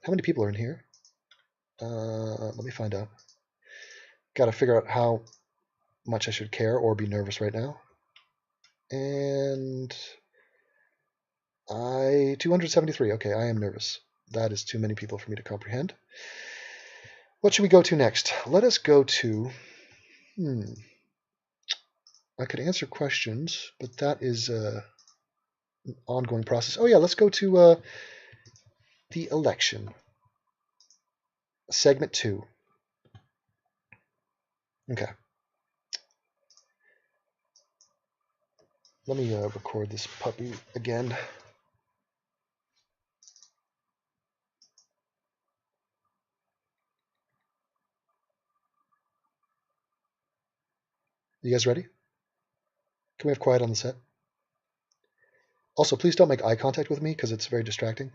How many people are in here? Let me find out. Got to figure out how much I should care or be nervous right now. And 273. Okay, I am nervous. That is too many people for me to comprehend. What should we go to next? Let us go to... I could answer questions, but that is an ongoing process. Oh yeah, let's go to the election. Segment 2. Okay. Let me record this puppy again. You guys ready? Can we have quiet on the set? Also, please don't make eye contact with me because it's very distracting.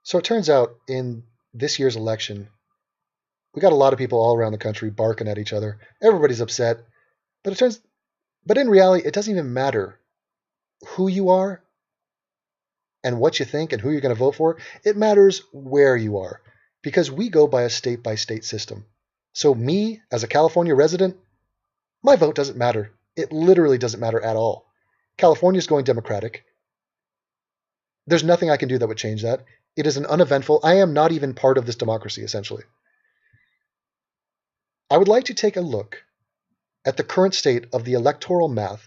So it turns out in this year's election, we got a lot of people all around the country barking at each other. Everybody's upset. But in reality, it doesn't even matter who you are and what you think and who you're going to vote for. It matters where you are, because we go by a state-by-state system. So me, as a California resident, my vote doesn't matter. It literally doesn't matter at all. California's going Democratic. There's nothing I can do that would change that. It is an uneventful... I am not even part of this democracy, essentially. I would like to take a look at the current state of the electoral math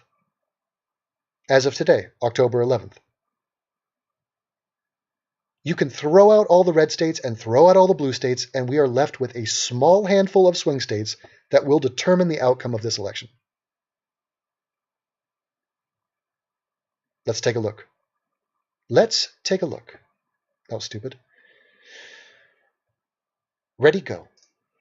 as of today, October 11th. You can throw out all the red states and throw out all the blue states, and we are left with a small handful of swing states that will determine the outcome of this election. Let's take a look. Let's take a look. That was stupid. Ready, go.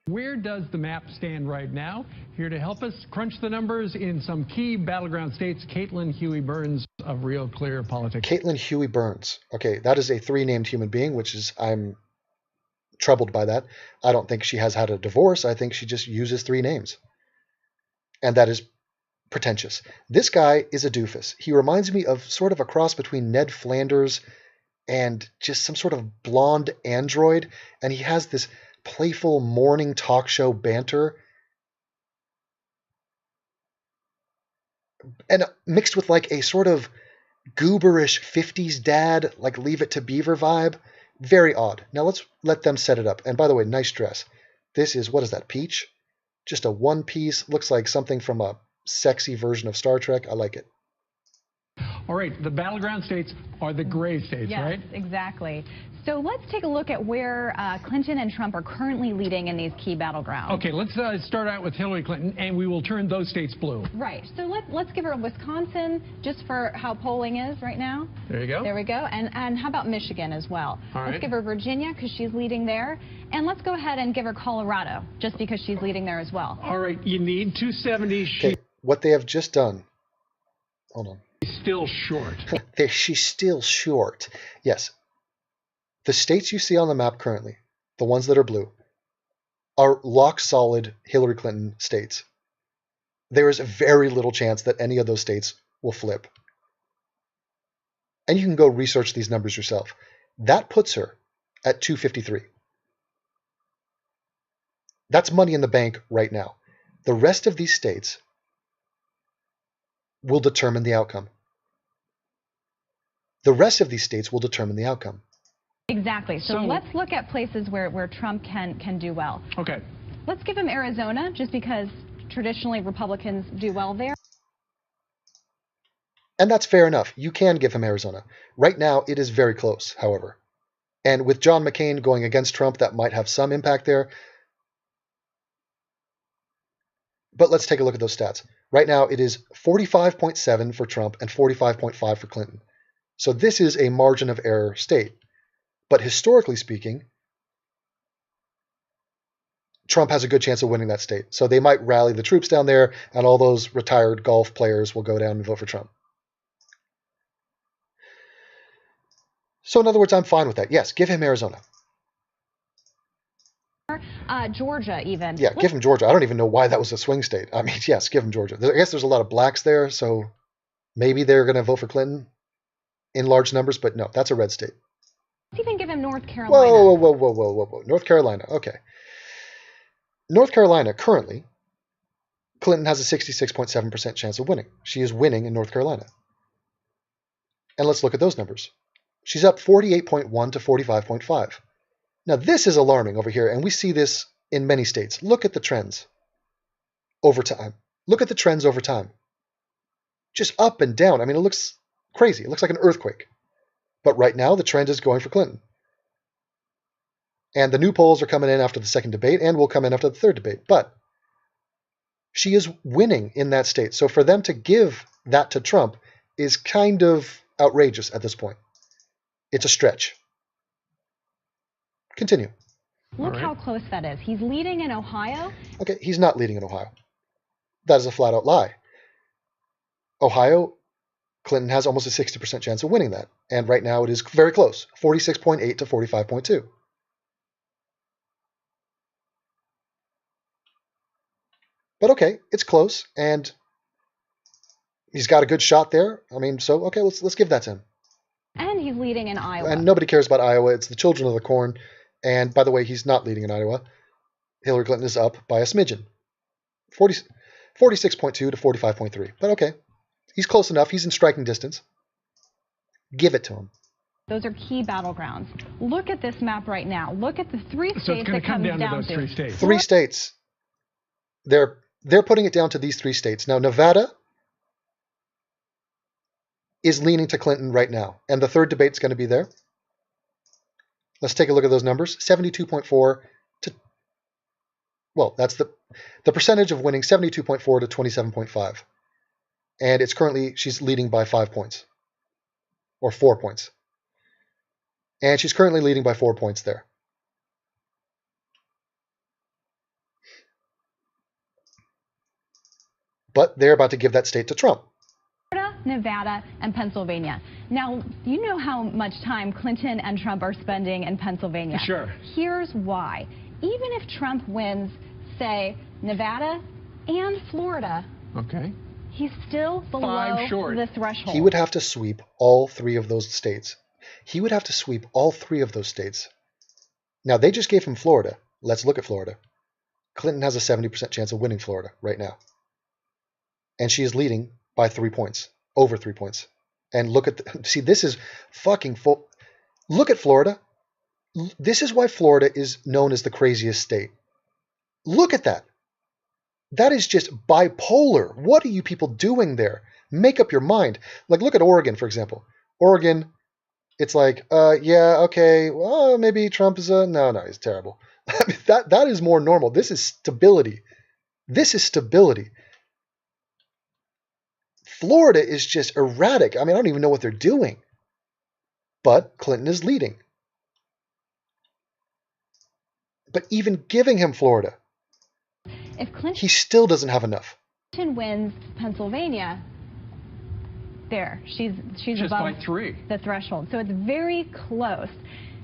Where does the map stand right now? Here to help us crunch the numbers in some key battleground states, Caitlin Huey Burns of Real Clear Politics. Caitlin Huey Burns. Okay, that is a 3-named human being, which is, I'm troubled by that. I don't think she has had a divorce. I think she just uses 3 names. And that is pretentious. This guy is a doofus. He reminds me of sort of a cross between Ned Flanders and just some sort of blonde android. And he has this playful morning talk show banter, and mixed with like a sort of gooberish 50s dad, like Leave It to Beaver vibe. Very odd. Now let's let them set it up. And by the way, nice dress. This is, what is that, peach? Just a one piece. Looks like something from a sexy version of Star Trek. I like it. All right, the battleground states are the gray states, yes, right? Yes, exactly. So let's take a look at where Clinton and Trump are currently leading in these key battlegrounds. Okay, let's start out with Hillary Clinton, and we will turn those states blue. Right. So let's give her Wisconsin just for how polling is right now. There you go. There we go. And how about Michigan as well? All right. Let's give her Virginia because she's leading there. And let's go ahead and give her Colorado just because she's leading there as well. All right, you need 270. Okay, what they have just done. Hold on. She's still short. She's still short. Yes. The states you see on the map currently, the ones that are blue, are lock-solid Hillary Clinton states. There is very little chance that any of those states will flip. And you can go research these numbers yourself. That puts her at 253. That's money in the bank right now. The rest of these states will determine the outcome. The rest of these states will determine the outcome. Exactly. So let's look at places where Trump can do well. Okay. Let's give him Arizona, just because traditionally Republicans do well there. And that's fair enough. You can give him Arizona. Right now, it is very close, however. And with John McCain going against Trump, that might have some impact there. But let's take a look at those stats. Right now, it is 45.7 for Trump and 45.5 for Clinton. So this is a margin of error state. But historically speaking, Trump has a good chance of winning that state. So they might rally the troops down there, and all those retired golf players will go down and vote for Trump. So in other words, I'm fine with that. Yes, give him Arizona. Georgia even. Yeah, give him Georgia. I don't even know why that was a swing state. I mean, yes, give him Georgia. I guess there's a lot of blacks there, so maybe they're going to vote for Clinton in large numbers, but no, that's a red state. Let's even give him North Carolina. Whoa. North Carolina. Okay. North Carolina, currently, Clinton has a 66.7% chance of winning. She is winning in North Carolina. And let's look at those numbers. She's up 48.1 to 45.5. Now, this is alarming over here, and we see this in many states. Look at the trends over time. Look at the trends over time. Just up and down. I mean, it looks crazy. It looks like an earthquake. But right now, the trend is going for Clinton. And the new polls are coming in after the second debate and will come in after the third debate. But she is winning in that state. So for them to give that to Trump is kind of outrageous at this point. It's a stretch. Continue. Look how close that is. He's leading in Ohio. Okay, he's not leading in Ohio. That is a flat-out lie. Ohio, Clinton has almost a 60% chance of winning that. And right now it is very close, 46.8 to 45.2. But okay, it's close, and he's got a good shot there. I mean, so okay, let's give that to him. And he's leading in Iowa. And nobody cares about Iowa. It's the children of the corn. And by the way, he's not leading in Iowa. Hillary Clinton is up by a smidgen, 46.2 to 45.3. But okay, he's close enough. He's in striking distance. Give it to him. Those are key battlegrounds. Look at this map right now. Look at the three states so it's that come comes down to those 3 states. 3 states. They're putting it down to these 3 states. Now, Nevada is leaning to Clinton right now, and the third debate's going to be there. Let's take a look at those numbers. 72.4 to, well, that's the percentage of winning, 72.4 to 27.5. And it's currently, she's leading by 5 points, or 4 points. And she's currently leading by 4 points there. But they're about to give that state to Trump. Florida, Nevada, and Pennsylvania. Now, you know how much time Clinton and Trump are spending in Pennsylvania. Sure. Here's why. Even if Trump wins, say, Nevada and Florida, okay, he's still below the threshold. He would have to sweep all 3 of those states. He would have to sweep all 3 of those states. Now, they just gave him Florida. Let's look at Florida. Clinton has a 70% chance of winning Florida right now. And she is leading by 3 points, over 3 points. And look at, see, this is fucking full. Look at Florida. This is why Florida is known as the craziest state. Look at that. That is just bipolar. What are you people doing there? Make up your mind. Like, look at Oregon, for example. Oregon, it's like, yeah, okay, well, maybe Trump is no, he's terrible. that is more normal. This is stability. This is stability. Florida is just erratic. I mean, I don't even know what they're doing. But Clinton is leading. But even giving him Florida, if Clinton, he still doesn't have enough. Clinton wins Pennsylvania, there, she's just above by 3. the threshold. So it's very close.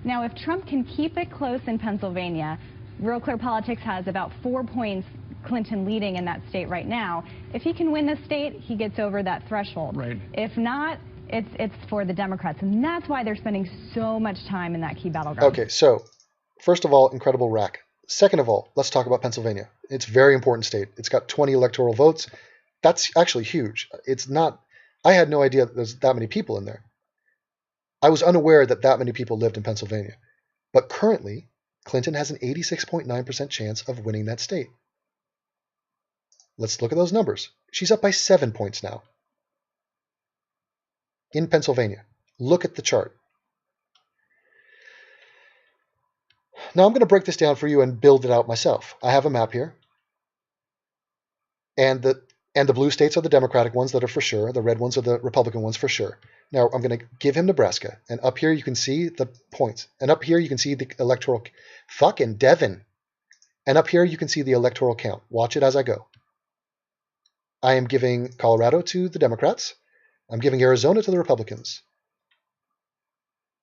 Now, if Trump can keep it close in Pennsylvania, Real Clear Politics has about 4 points Clinton leading in that state right now. If he can win the state, he gets over that threshold. Right. If not, it's for the Democrats. And that's why they're spending so much time in that key battleground. Okay, so first of all, incredible rack. Second of all, let's talk about Pennsylvania. It's a very important state. It's got 20 electoral votes. That's actually huge. It's not, I had no idea that there's that many people in there. I was unaware that that many people lived in Pennsylvania. But currently, Clinton has an 86.9% chance of winning that state. Let's look at those numbers. She's up by 7 points now. In Pennsylvania. Look at the chart. Now I'm going to break this down for you and build it out myself. I have a map here. And the blue states are the Democratic ones that are for sure. The red ones are the Republican ones for sure. Now I'm going to give him Nebraska. And up here you can see the points. And up here you can see the electoral... Fucking Devin. And up here you can see the electoral count. Watch it as I go. I am giving Colorado to the Democrats. I'm giving Arizona to the Republicans.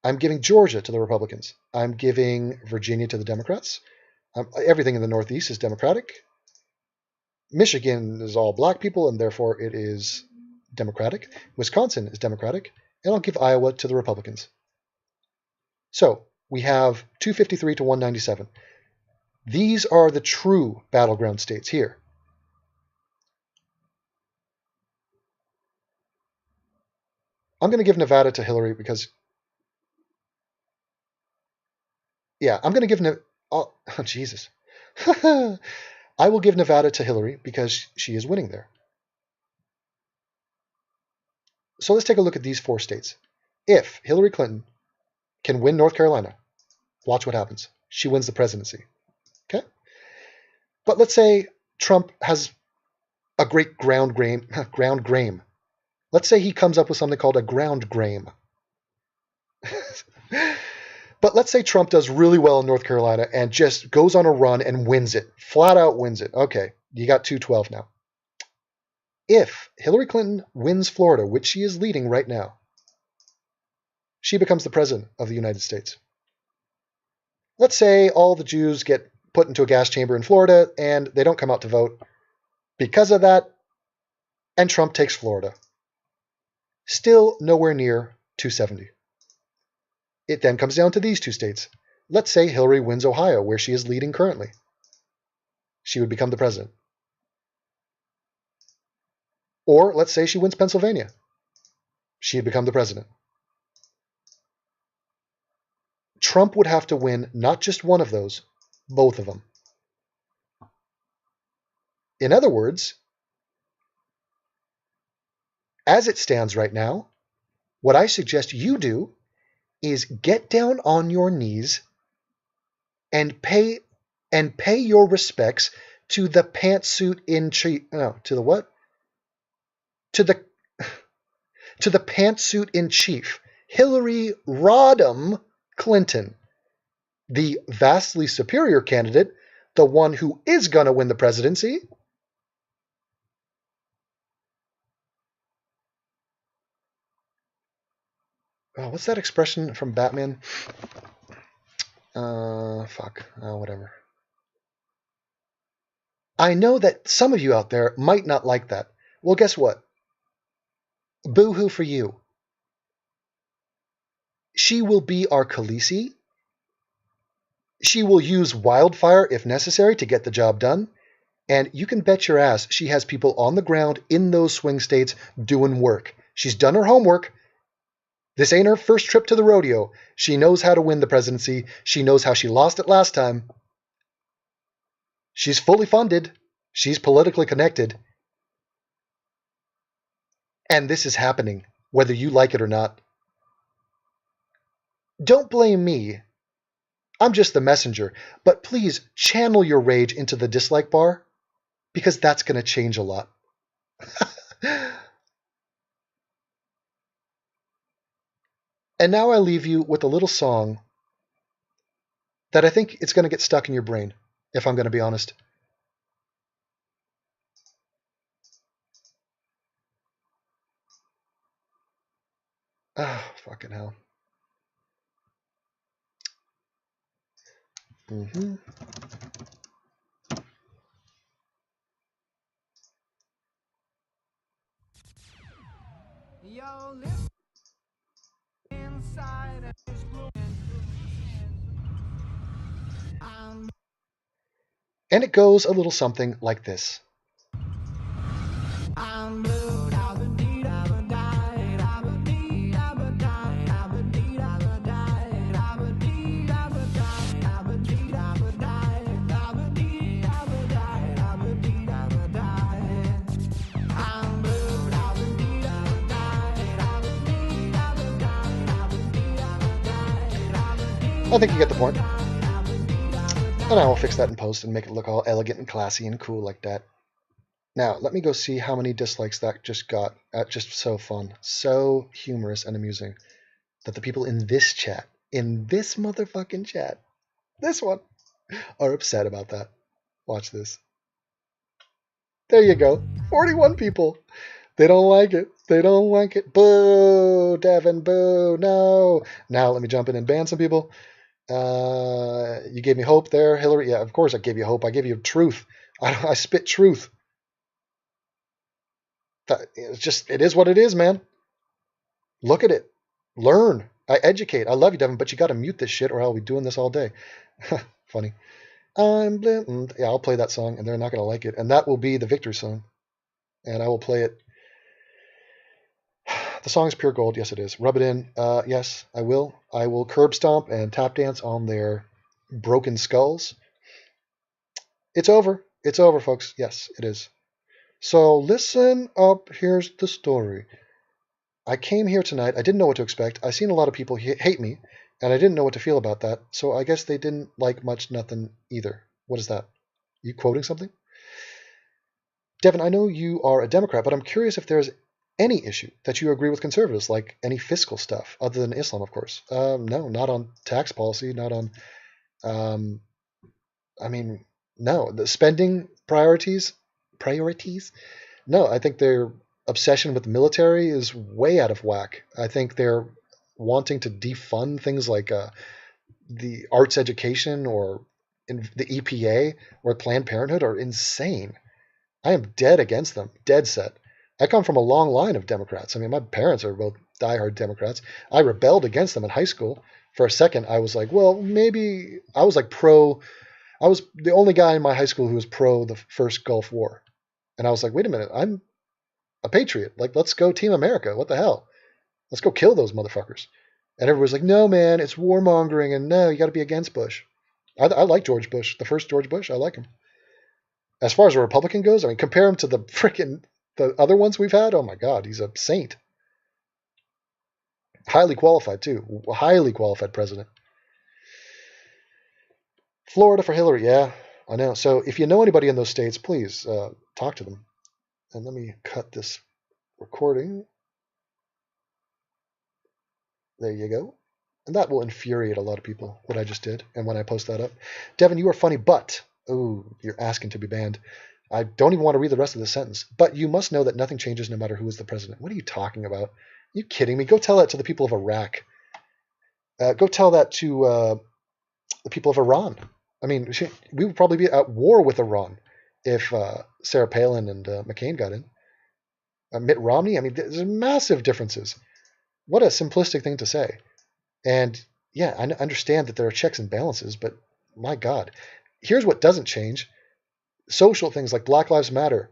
I'm giving Georgia to the Republicans. I'm giving Virginia to the Democrats. Everything in the Northeast is Democratic. Michigan is all black people, and therefore it is Democratic. Wisconsin is Democratic, and I'll give Iowa to the Republicans. So we have 253 to 197. These are the true battleground states here. I'm going to give Nevada to Hillary because, yeah, I'm going to give oh, Jesus. I will give Nevada to Hillary because she is winning there. So let's take a look at these 4 states. If Hillary Clinton can win North Carolina, watch what happens. She wins the presidency. Okay? But let's say Trump has a great ground game. Let's say he comes up with something called a ground game. But let's say Trump does really well in North Carolina and just goes on a run and wins it. Flat out wins it. Okay, you got 212 now. If Hillary Clinton wins Florida, which she is leading right now, she becomes the president of the United States. Let's say all the Jews get put into a gas chamber in Florida and they don't come out to vote because of that, and Trump takes Florida. Still nowhere near 270. It then comes down to these 2 states. Let's say Hillary wins Ohio, where she is leading currently. She would become the president. Or let's say she wins Pennsylvania. She'd become the president. Trump would have to win not just one of those, both of them. In other words, as it stands right now, what I suggest you do is get down on your knees and pay your respects to the pantsuit in chief. No, to the what? To the pantsuit in chief, Hillary Rodham Clinton, the vastly superior candidate, the one who is going to win the presidency. Oh, what's that expression from Batman? Whatever. I know that some of you out there might not like that. Well, guess what? Boo-hoo for you. She will be our Khaleesi. She will use wildfire if necessary to get the job done. And you can bet your ass she has people on the ground in those swing states doing work. She's done her homework. This ain't her first trip to the rodeo. She knows how to win the presidency. She knows how she lost it last time. She's fully funded. She's politically connected. And this is happening, whether you like it or not. Don't blame me. I'm just the messenger. But please channel your rage into the dislike bar, because that's going to change a lot. And now I leave you with a little song that I think it's going to get stuck in your brain, if I'm going to be honest. Oh, fucking hell. Mm-hmm. And it goes a little something like this. I think you get the point. And I will fix that in post and make it look all elegant and classy and cool like that. Now, let me go see how many dislikes that just got. Just so fun. So humorous and amusing that the people in this chat, in this motherfucking chat, this one, are upset about that. Watch this. There you go. 41 people. They don't like it. They don't like it. Boo, Devin, boo, no. Now let me jump in and ban some people. You gave me hope there, Hillary. Yeah, of course I gave you hope. I gave you truth. I spit truth. It is what it is, man. Look at it. Learn. I educate. I love you, Devin, but you got to mute this shit or I'll be doing this all day. Funny. Yeah, I'll play that song and they're not going to like it. And that will be the victory song. And I will play it. The song is pure gold. Yes, it is. Rub it in. Yes, I will. I will curb stomp and tap dance on their broken skulls. It's over. It's over, folks. Yes, it is. So listen up. Here's the story. I came here tonight. I didn't know what to expect. I seen a lot of people hate me, and I didn't know what to feel about that. So I guess they didn't like much nothing either. What is that? You quoting something? Devin, I know you are a Democrat, but I'm curious if there's any issue that you agree with conservatives, like any fiscal stuff, other than Islam, of course. No, not on tax policy, not on, um, I mean, no, the spending priorities. No, I think their obsession with the military is way out of whack. I think they're wanting to defund things like the arts education or in the EPA or Planned Parenthood are insane. I am dead against them, dead set. I come from a long line of Democrats. I mean, my parents are both diehard Democrats. I rebelled against them in high school. For a second, I was like, well, maybe I was like pro. I was the only guy in my high school who was pro the first Gulf War. And I was like, wait a minute, I'm a patriot. Like, let's go Team America. What the hell? Let's go kill those motherfuckers. And everybody's like, no, man, it's warmongering. And no, you got to be against Bush. I like George Bush. The first George Bush, I like him. As far as a Republican goes, I mean, compare him to the other ones we've had. Oh my God, he's a saint. Highly qualified, too. Highly qualified president. Florida for Hillary. Yeah, I know. So if you know anybody in those states, please talk to them. And let me cut this recording. There you go. And that will infuriate a lot of people, what I just did, and when I post that up. Devin, you are funny, but... Oh, you're asking to be banned. I don't even want to read the rest of the sentence. But you must know that nothing changes no matter who is the president. What are you talking about? Are you kidding me? Go tell that to the people of Iraq. Go tell that to the people of Iran. I mean, we would probably be at war with Iran if Sarah Palin and McCain got in. Mitt Romney, I mean, there's massive differences. What a simplistic thing to say. And yeah, I understand that there are checks and balances, but my God, here's what doesn't change. Social things like Black Lives Matter,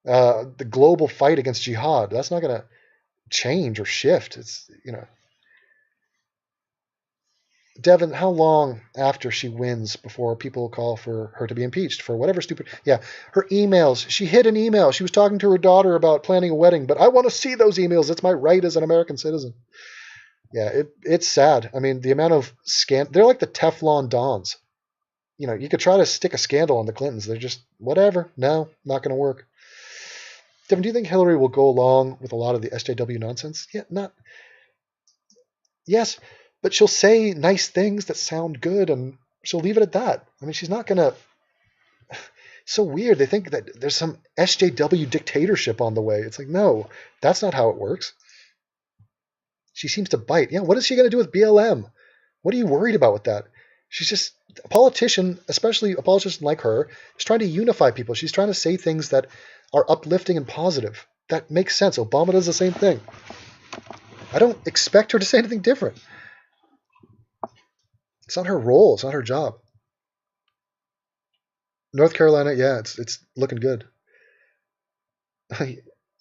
the global fight against jihad, that's not going to change or shift. It's, Devin, how long after she wins before people call for her to be impeached for whatever stupid... Yeah, her emails. She hid an email. She was talking to her daughter about planning a wedding, but I want to see those emails. It's my right as an American citizen. Yeah, it's sad. I mean, the amount of they're like the Teflon Dons. You could try to stick a scandal on the Clintons. They're just, whatever. No, not going to work. Devin, do you think Hillary will go along with a lot of the SJW nonsense? Yeah, yes, but she'll say nice things that sound good and she'll leave it at that. I mean, she's not going to... So weird. They think that there's some SJW dictatorship on the way. It's like, no, that's not how it works. She seems to bite. Yeah, what is she going to do with BLM? What are you worried about with that? She's just a politician, especially a politician like her, is trying to unify people. She's trying to say things that are uplifting and positive. That makes sense. Obama does the same thing. I don't expect her to say anything different. It's not her role. It's not her job. North Carolina, yeah, it's looking good.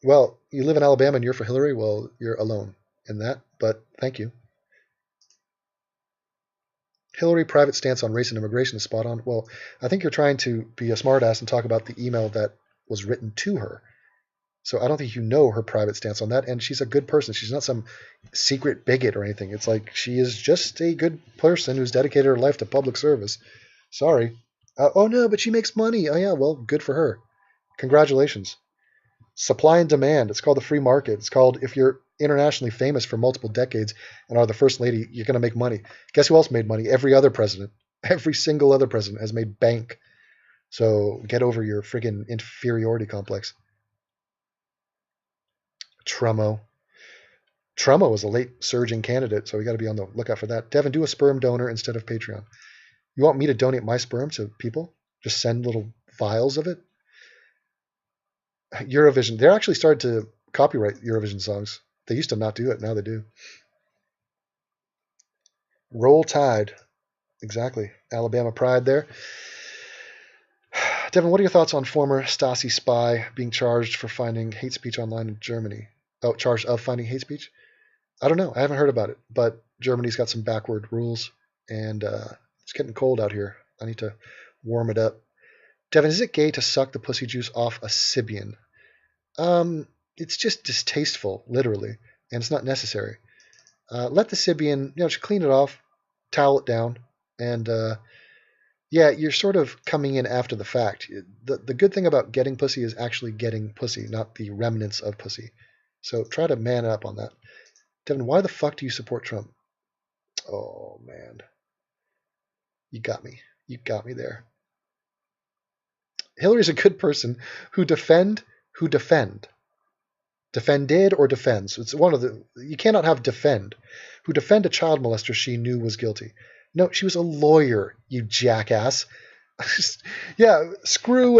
Well, you live in Alabama and you're for Hillary. Well, you're alone in that, but thank you. Hillary private stance on race and immigration is spot on. Well, I think you're trying to be a smartass and talk about the email that was written to her. So I don't think you know her private stance on that. And she's a good person. She's not some secret bigot or anything. It's like she is just a good person who's dedicated her life to public service. Sorry. Oh, no, but she makes money. Oh, yeah, well, good for her. Congratulations. Supply and demand. It's called the free market. It's called, if you're internationally famous for multiple decades and are the first lady, you're going to make money. Guess who else made money? Every other president. Every single other president has made bank. So get over your friggin' inferiority complex. Trummo. Trummo was a late surging candidate, so we got to be on the lookout for that. Devin, do a sperm donor instead of Patreon. You want me to donate my sperm to people? Just send little vials of it? Eurovision. They're actually started to copyright Eurovision songs. They used to not do it. Now they do. Roll Tide. Exactly. Alabama pride there. Devin, what are your thoughts on former Stasi spy being charged for finding hate speech online in Germany? Oh, charged of finding hate speech? I don't know. I haven't heard about it, but Germany's got some backward rules, and it's getting cold out here. I need to warm it up. Devin, is it gay to suck the pussy juice off a Sibian? It's just distasteful, literally, and it's not necessary. Let the Sibian, just clean it off, towel it down, and yeah, you're sort of coming in after the fact. The good thing about getting pussy is actually getting pussy, not the remnants of pussy. So try to man up on that. Devin, why the fuck do you support Trump? Oh, man. You got me. You got me there. Hillary's a good person who defended or defends. It's one of the, you cannot have defend, who defend a child molester she knew was guilty. No, she was a lawyer, you jackass. Yeah, screw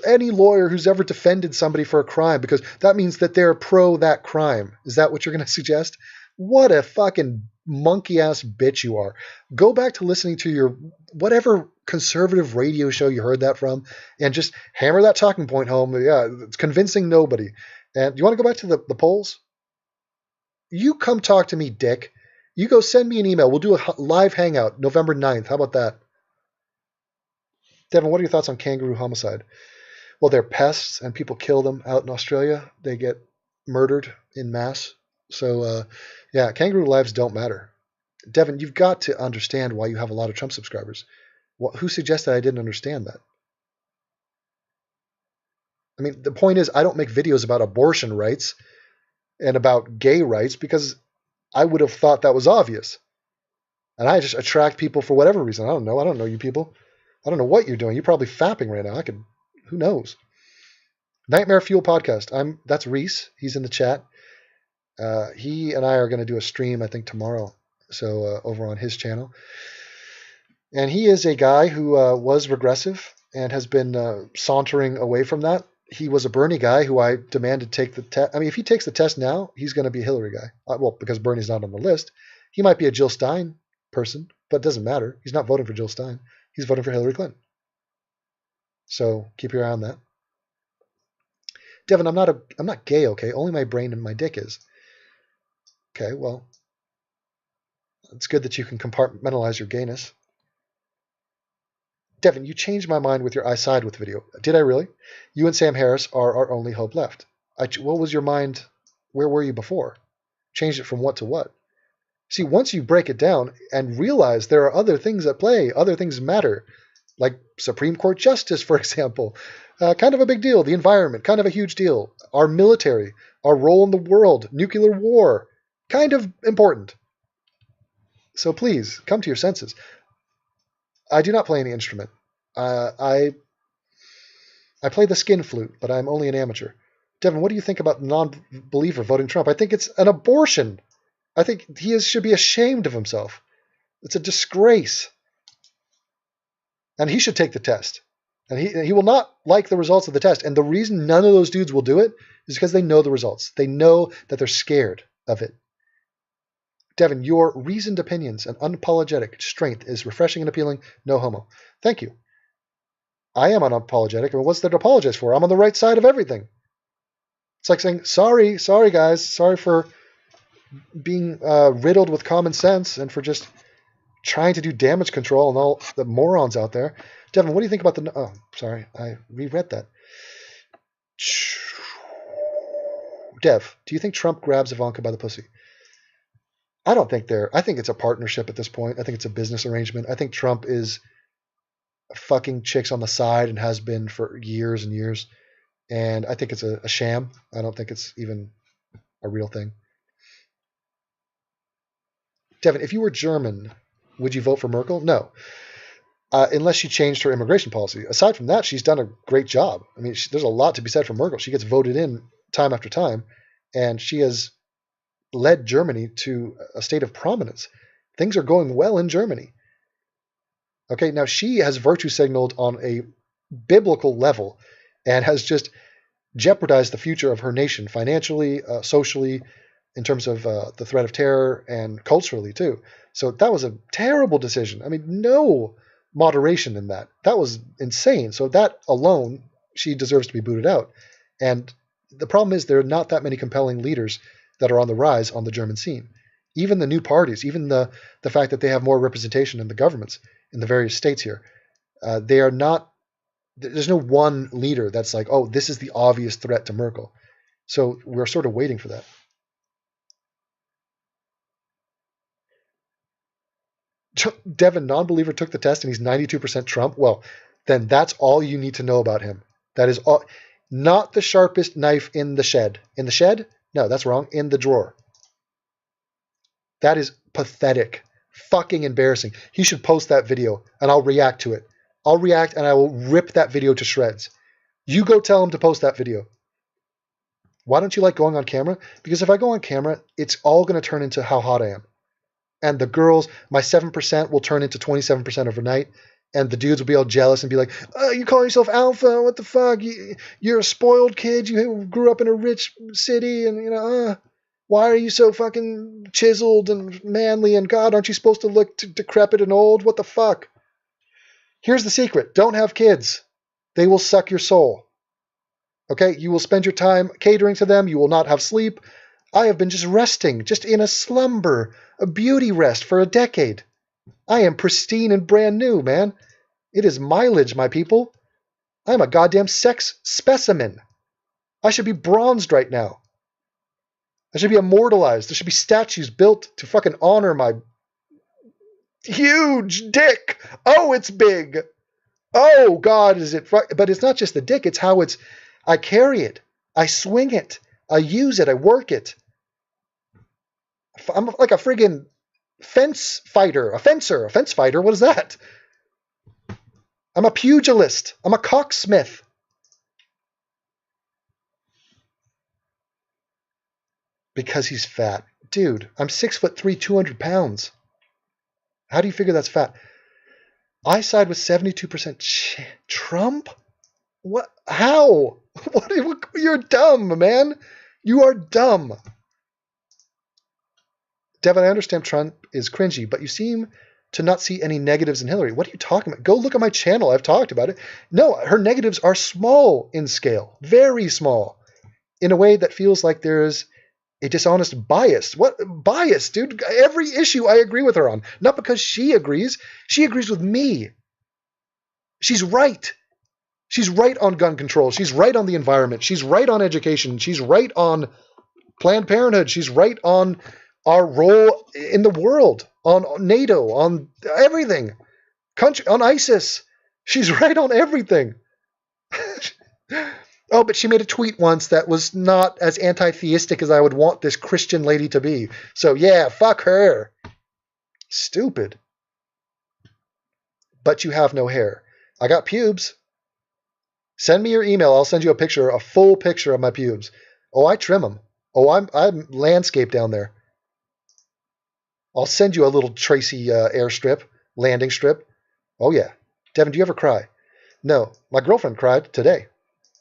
any lawyer who's ever defended somebody for a crime, because that means that they're pro that crime. Is that what you're going to suggest? What a fucking monkey-ass bitch you are. Go back to listening to your whatever conservative radio show you heard that from, and just hammer that talking point home. Yeah, it's convincing nobody. And you want to go back to the polls? You come talk to me, dick. You go send me an email. We'll do a live hangout November 9th. How about that? Devin, what are your thoughts on kangaroo homicide? Well, they're pests and people kill them out in Australia. They get murdered in mass. So, yeah, kangaroo lives don't matter. Devin, you've got to understand why you have a lot of Trump subscribers. Well, who suggested I didn't understand that? I mean, the point is, I don't make videos about abortion rights and about gay rights because I would have thought that was obvious. And I just attract people for whatever reason. I don't know. I don't know you people. I don't know what you're doing. You're probably fapping right now. Who knows? Nightmare Fuel Podcast. That's Reese. He's in the chat. He and I are going to do a stream, I think, tomorrow. So over on his channel. And he is a guy who was regressive and has been sauntering away from that. He was a Bernie guy who I demanded take the test. I mean, if he takes the test now, he's going to be a Hillary guy. Well, because Bernie's not on the list. He might be a Jill Stein person, but it doesn't matter. He's not voting for Jill Stein. He's voting for Hillary Clinton. So keep your eye on that. Devin, I'm not gay, okay? Only my brain and my dick is. Okay, well, it's good that you can compartmentalize your gayness. Devin, you changed my mind with your I side with video. Did I really? You and Sam Harris are our only hope left. What was your mind? Where were you before? Changed it from what to what? See, once you break it down and realize there are other things at play, other things matter, like Supreme Court justice, for example, kind of a big deal. The environment, kind of a huge deal. Our military, our role in the world, nuclear war, kind of important. So please, come to your senses. I do not play any instrument. I play the skin flute, but I'm only an amateur. Devin, what do you think about the non-believer voting Trump? I think it's an abortion. I think he should be ashamed of himself. It's a disgrace. And he should take the test. And he will not like the results of the test. And the reason none of those dudes will do it is because they know the results. They know that they're scared of it. Devin, your reasoned opinions and unapologetic strength is refreshing and appealing. No homo. Thank you. I am unapologetic. What's there to apologize for? I'm on the right side of everything. It's like saying, sorry guys. Sorry for being riddled with common sense and for just trying to do damage control and all the morons out there. Devin, what do you think about the... Oh, sorry. I reread that. Dev, do you think Trump grabs Ivanka by the pussy? I don't think I think it's a partnership at this point. I think it's a business arrangement. I think Trump is fucking chicks on the side and has been for years and years. And I think it's a sham. I don't think it's even a real thing. Devin, if you were German, would you vote for Merkel? No. Unless she changed her immigration policy. Aside from that, she's done a great job. I mean, there's a lot to be said for Merkel. She gets voted in time after time, and she has led Germany to a state of prominence. Things are going well in Germany. Okay, now she has virtue signaled on a biblical level and has just jeopardized the future of her nation financially, socially, in terms of the threat of terror, and culturally too. So that was a terrible decision. I mean, no moderation in that. That was insane. So that alone, she deserves to be booted out. And the problem is there are not that many compelling leaders that are on the rise on the German scene. Even the new parties, even the fact that they have more representation in the governments in the various states here, they are not. There's no one leader that's like, oh, this is the obvious threat to Merkel. So we're sort of waiting for that. Devin, non-believer, took the test and he's 92% Trump. Well, then that's all you need to know about him. That is all. Not the sharpest knife in the shed. In the shed? No, that's wrong. In the drawer. That is pathetic. Fucking embarrassing. He should post that video and I'll react to it. I'll react and I will rip that video to shreds. You go tell him to post that video. Why don't you like going on camera? Because if I go on camera, it's all going to turn into how hot I am. And the girls, my 7% will turn into 27% overnight. And the dudes will be all jealous and be like, oh, you call yourself alpha? What the fuck? You're a spoiled kid. You grew up in a rich city. And, why are you so fucking chiseled and manly? And God, aren't you supposed to look decrepit and old? What the fuck? Here's the secret. Don't have kids. They will suck your soul. Okay? You will spend your time catering to them. You will not have sleep. I have been just resting, just in a slumber, a beauty rest for a decade. I am pristine and brand new, man. It is mileage, my people. I am a goddamn sex specimen. I should be bronzed right now. I should be immortalized. There should be statues built to fucking honor my huge dick. Oh, it's big. Oh, God, is it... But it's not just the dick. It's how it's... I carry it. I swing it. I use it. I work it. I'm like a friggin' fence fighter. A fencer. A fence fighter? What is that? I'm a pugilist. I'm a cocksmith. Because he's fat. Dude, I'm 6'3", 200 pounds. How do you figure that's fat? I side with 72% Trump? What? How? You're dumb, man. You are dumb. Devin, I understand Trump is cringy, but you seem to not see any negatives in Hillary. What are you talking about? Go look at my channel. I've talked about it. No, her negatives are small in scale. Very small. In a way that feels like there's a dishonest bias. What bias, dude? Every issue I agree with her on. Not because she agrees. She agrees with me. She's right. She's right on gun control. She's right on the environment. She's right on education. She's right on Planned Parenthood. She's right on our role in the world, on NATO, on everything. Country, on ISIS. She's right on everything. Oh, but she made a tweet once that was not as anti-theistic as I would want this Christian lady to be. So yeah, fuck her. Stupid. But you have no hair. I got pubes. Send me your email. I'll send you a full picture of my pubes. Oh, I trim them. Oh, I'm landscape down there. I'll send you a little Tracy airstrip, landing strip. Oh yeah. Devin, do you ever cry? No. My girlfriend cried today.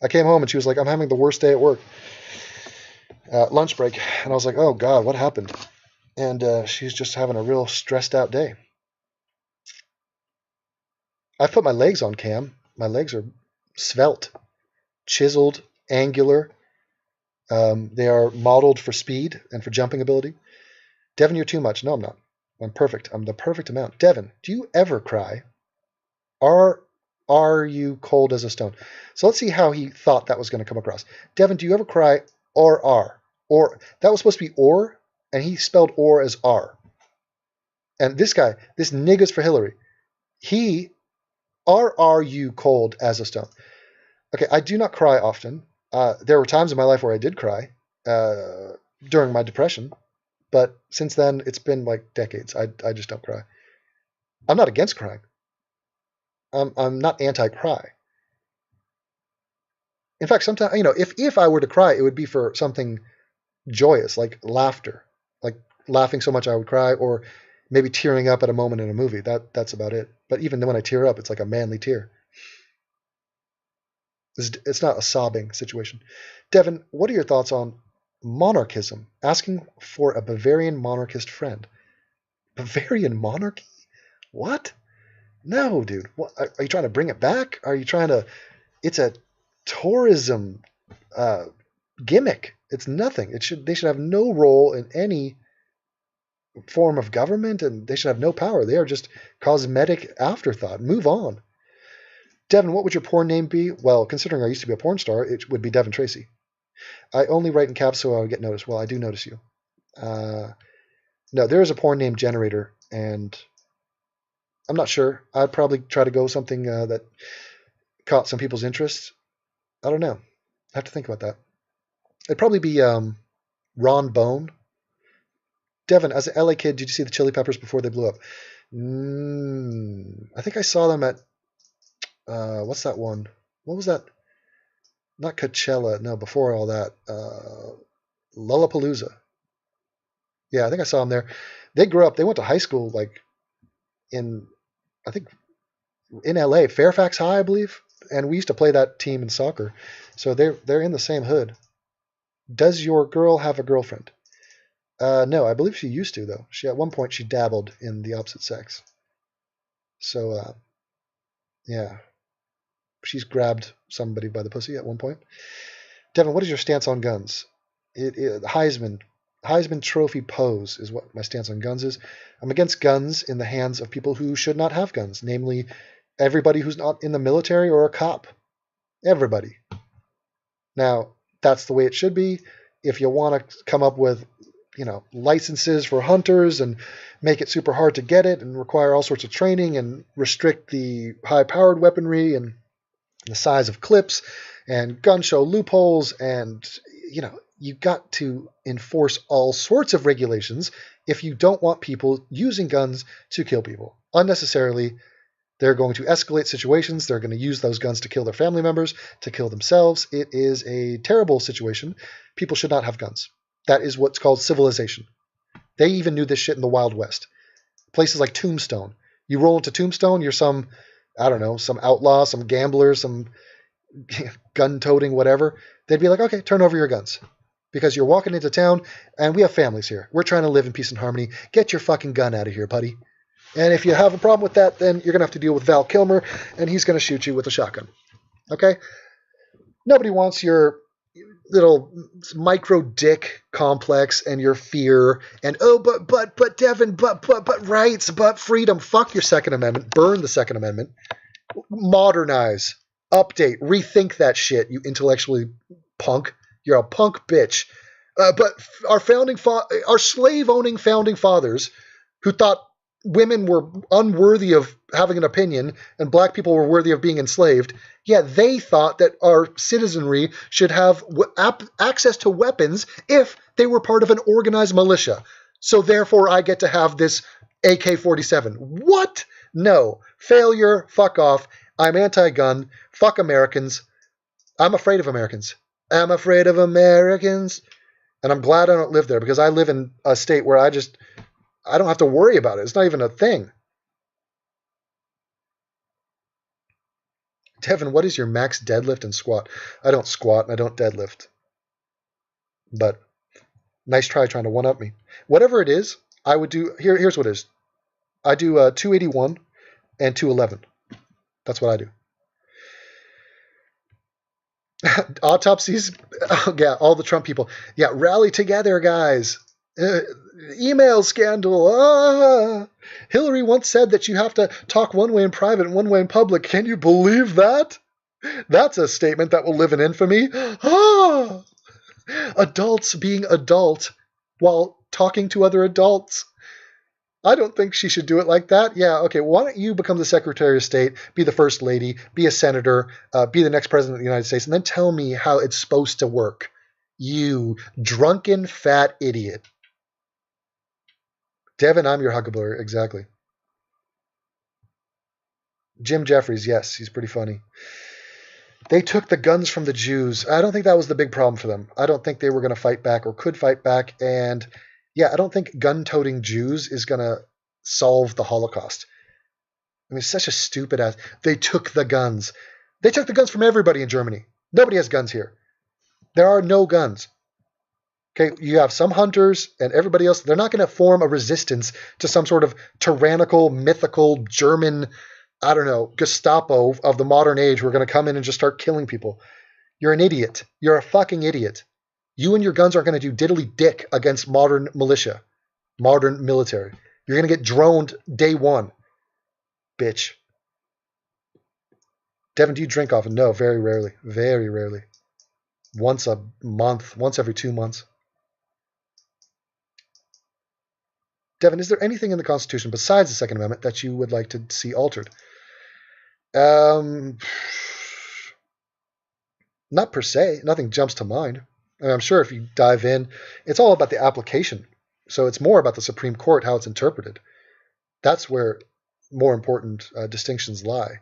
I came home and she was like, I'm having the worst day at work. Lunch break. And I was like, oh God, what happened? And she's just having a real stressed out day. I've put my legs on cam. My legs are svelte, chiseled, angular. They are modeled for speed and for jumping ability. Devin, you're too much. No, I'm not. I'm perfect. I'm the perfect amount. Devin, do you ever cry? Are you cold as a stone? So let's see how he thought that was going to come across. Devin, do you ever cry or are? Or that was supposed to be or, and he spelled or as are. And this guy, this niggas for Hillary, are you cold as a stone? Okay, I do not cry often. There were times in my life where I did cry during my depression, but since then it's been like decades. I just don't cry. I'm not against crying. I'm not anti-cry. In fact, sometimes, if I were to cry, it would be for something joyous, like laughter. laughing so much I would cry, or maybe tearing up at a moment in a movie. That's about it. But even when I tear up, it's like a manly tear. It's not a sobbing situation. Devin, what are your thoughts on monarchism? Asking for a Bavarian monarchist friend. Bavarian monarchy? What? No, dude. What, are you trying to bring it back? Are you trying to? It's a tourism gimmick. It's nothing. They should have no role in any form of government, and they should have no power. They are just cosmetic afterthought. Move on. Devin, what would your porn name be? Well, considering I used to be a porn star, it would be Devin Tracy. I only write in caps so I would get noticed. Well, I do notice you. No, there is a porn name generator, and I'm not sure. I'd probably try to go something that caught some people's interest. I don't know. I have to think about that. It'd probably be Ron Bone. Devin, as an LA kid, did you see the Chili Peppers before they blew up? I think I saw them at what's that one? What was that? Not Coachella. No, before all that. Lollapalooza. Yeah, I think I saw them there. They grew up. They went to high school like I think in LA, Fairfax High, I believe. And we used to play that team in soccer. So they're in the same hood. Does your girl have a girlfriend? No, I believe she used to, though. At one point she dabbled in the opposite sex. So yeah. She's grabbed somebody by the pussy at one point. Devin, what is your stance on guns? Heisman Trophy pose is what my stance on guns is. I'm against guns in the hands of people who should not have guns, namely everybody who's not in the military or a cop. Everybody. Now, that's the way it should be. If you want to come up with, licenses for hunters and make it super hard to get it and require all sorts of training and restrict the high-powered weaponry and the size of clips and gun show loopholes and, you got to enforce all sorts of regulations if you don't want people using guns to kill people. Unnecessarily, they're going to escalate situations. They're going to use those guns to kill their family members, to kill themselves. It is a terrible situation. People should not have guns. That is what's called civilization. They even knew this shit in the Wild West. Places like Tombstone. You roll into Tombstone, you're some outlaw, some gambler, some gun-toting whatever. They'd be like, okay, turn over your guns. Because you're walking into town, and we have families here. We're trying to live in peace and harmony. Get your fucking gun out of here, buddy. And if you have a problem with that, then you're going to have to deal with Val Kilmer, and he's going to shoot you with a shotgun. Okay? Nobody wants your little micro dick complex and your fear and, but Devin, but rights, but freedom. Fuck your Second Amendment. Burn the Second Amendment. Modernize. Update. Rethink that shit, you intellectually punk. You're a punk bitch. But our slave-owning founding fathers who thought women were unworthy of having an opinion and black people were worthy of being enslaved, they thought that our citizenry should have access to weapons if they were part of an organized militia. So therefore I get to have this AK-47. What? No. Failure. Fuck off. I'm anti-gun. Fuck Americans. I'm afraid of Americans. I'm afraid of Americans. And I'm glad I don't live there because I live in a state where I don't have to worry about it. It's not even a thing. Devin, what is your max deadlift and squat? I don't squat and I don't deadlift. But nice try trying to one-up me. Whatever it is, I would do... Here's what it is. I do 281 and 211. That's what I do. Autopsies, all the Trump people. Rally together, guys. Email scandal. Hillary once said that you have to talk one way in private and one way in public. Can you believe that? That's a statement that will live in infamy. Adults being adult while talking to other adults. I don't think she should do it like that. Okay, why don't you become the Secretary of State, be the First Lady, be a senator, be the next President of the United States, and then tell me how it's supposed to work. You drunken fat idiot. Devin, I'm your huckleberry. Exactly. Jim Jeffries, yes, he's pretty funny. They took the guns from the Jews. I don't think that was the big problem for them. I don't think they were going to fight back or could fight back, and Yeah, I don't think gun-toting Jews is going to solve the Holocaust. I mean, it's such a stupid ass. They took the guns. They took the guns from everybody in Germany. Nobody has guns here. There are no guns. Okay, you have some hunters and everybody else. They're not going to form a resistance to some sort of tyrannical, mythical German, I don't know, Gestapo of the modern age who are going to come in and just start killing people. You're an idiot. You're a fucking idiot. You and your guns aren't going to do diddly dick against modern militia, modern military. You're going to get droned day one, bitch. Devin, do you drink often? No, very rarely. Very rarely. Once a month, once every 2 months. Devin, is there anything in the Constitution besides the Second Amendment that you would like to see altered? Not per se. Nothing jumps to mind. I mean, I'm sure if you dive in, it's all about the application. So it's more about the Supreme Court, how it's interpreted. That's where more important distinctions lie.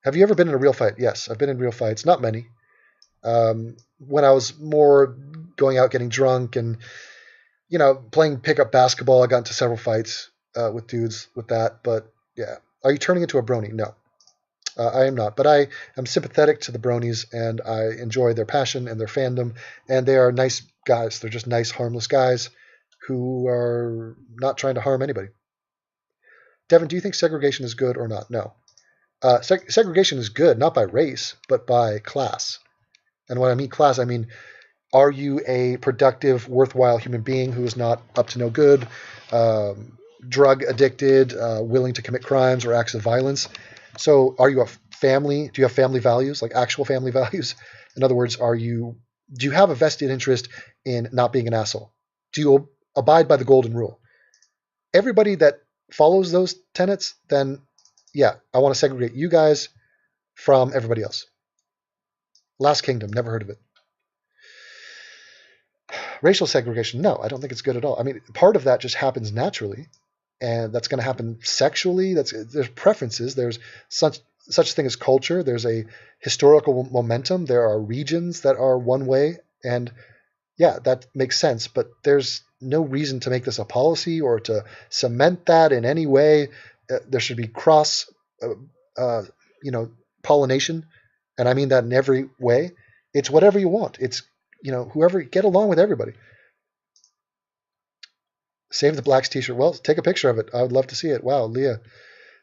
Have you ever been in a real fight? Yes, I've been in real fights. Not many. When I was more going out getting drunk and playing pickup basketball, I got into several fights with dudes with that. But yeah, are you turning into a brony? No, I am not. But I am sympathetic to the bronies, and I enjoy their passion and their fandom. And they are nice guys. They're just nice, harmless guys who are not trying to harm anybody. Devin, do you think segregation is good or not? No. Segregation is good, not by race, but by class. And when I mean class, I mean, are you a productive, worthwhile human being who is not up to no good, drug addicted, willing to commit crimes or acts of violence? So are you a family? Do you have family values, like actual family values? In other words, do you have a vested interest in not being an asshole? Do you abide by the golden rule? Everybody that follows those tenets, then yeah, I want to segregate you guys from everybody else. Last Kingdom, never heard of it. Racial segregation, no, I don't think it's good at all. I mean, part of that just happens naturally, and that's going to happen sexually. There's preferences. There's such thing as culture. There's a historical momentum. There are regions that are one way, and yeah, that makes sense. But there's no reason to make this a policy or to cement that in any way. There should be cross, pollination, and I mean that in every way. It's whatever you want. It's whoever, get along with everybody. Save the Blacks t-shirt. Well, take a picture of it. I would love to see it. Wow, Leah,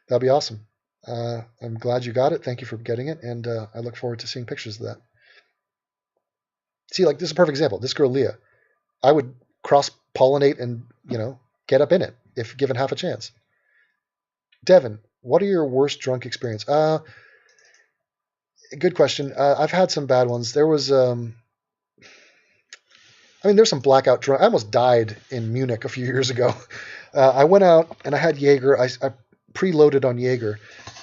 that'd be awesome. I'm glad you got it. Thank you for getting it, and I look forward to seeing pictures of that. See, like, this is a perfect example. This girl, Leah, I would cross-pollinate and, get up in it if given half a chance. Devin, what are your worst drunk experience? Good question. I've had some bad ones. There was, there's some blackout drunk. I almost died in Munich a few years ago. I went out and I had Jaeger. I preloaded on Jaeger,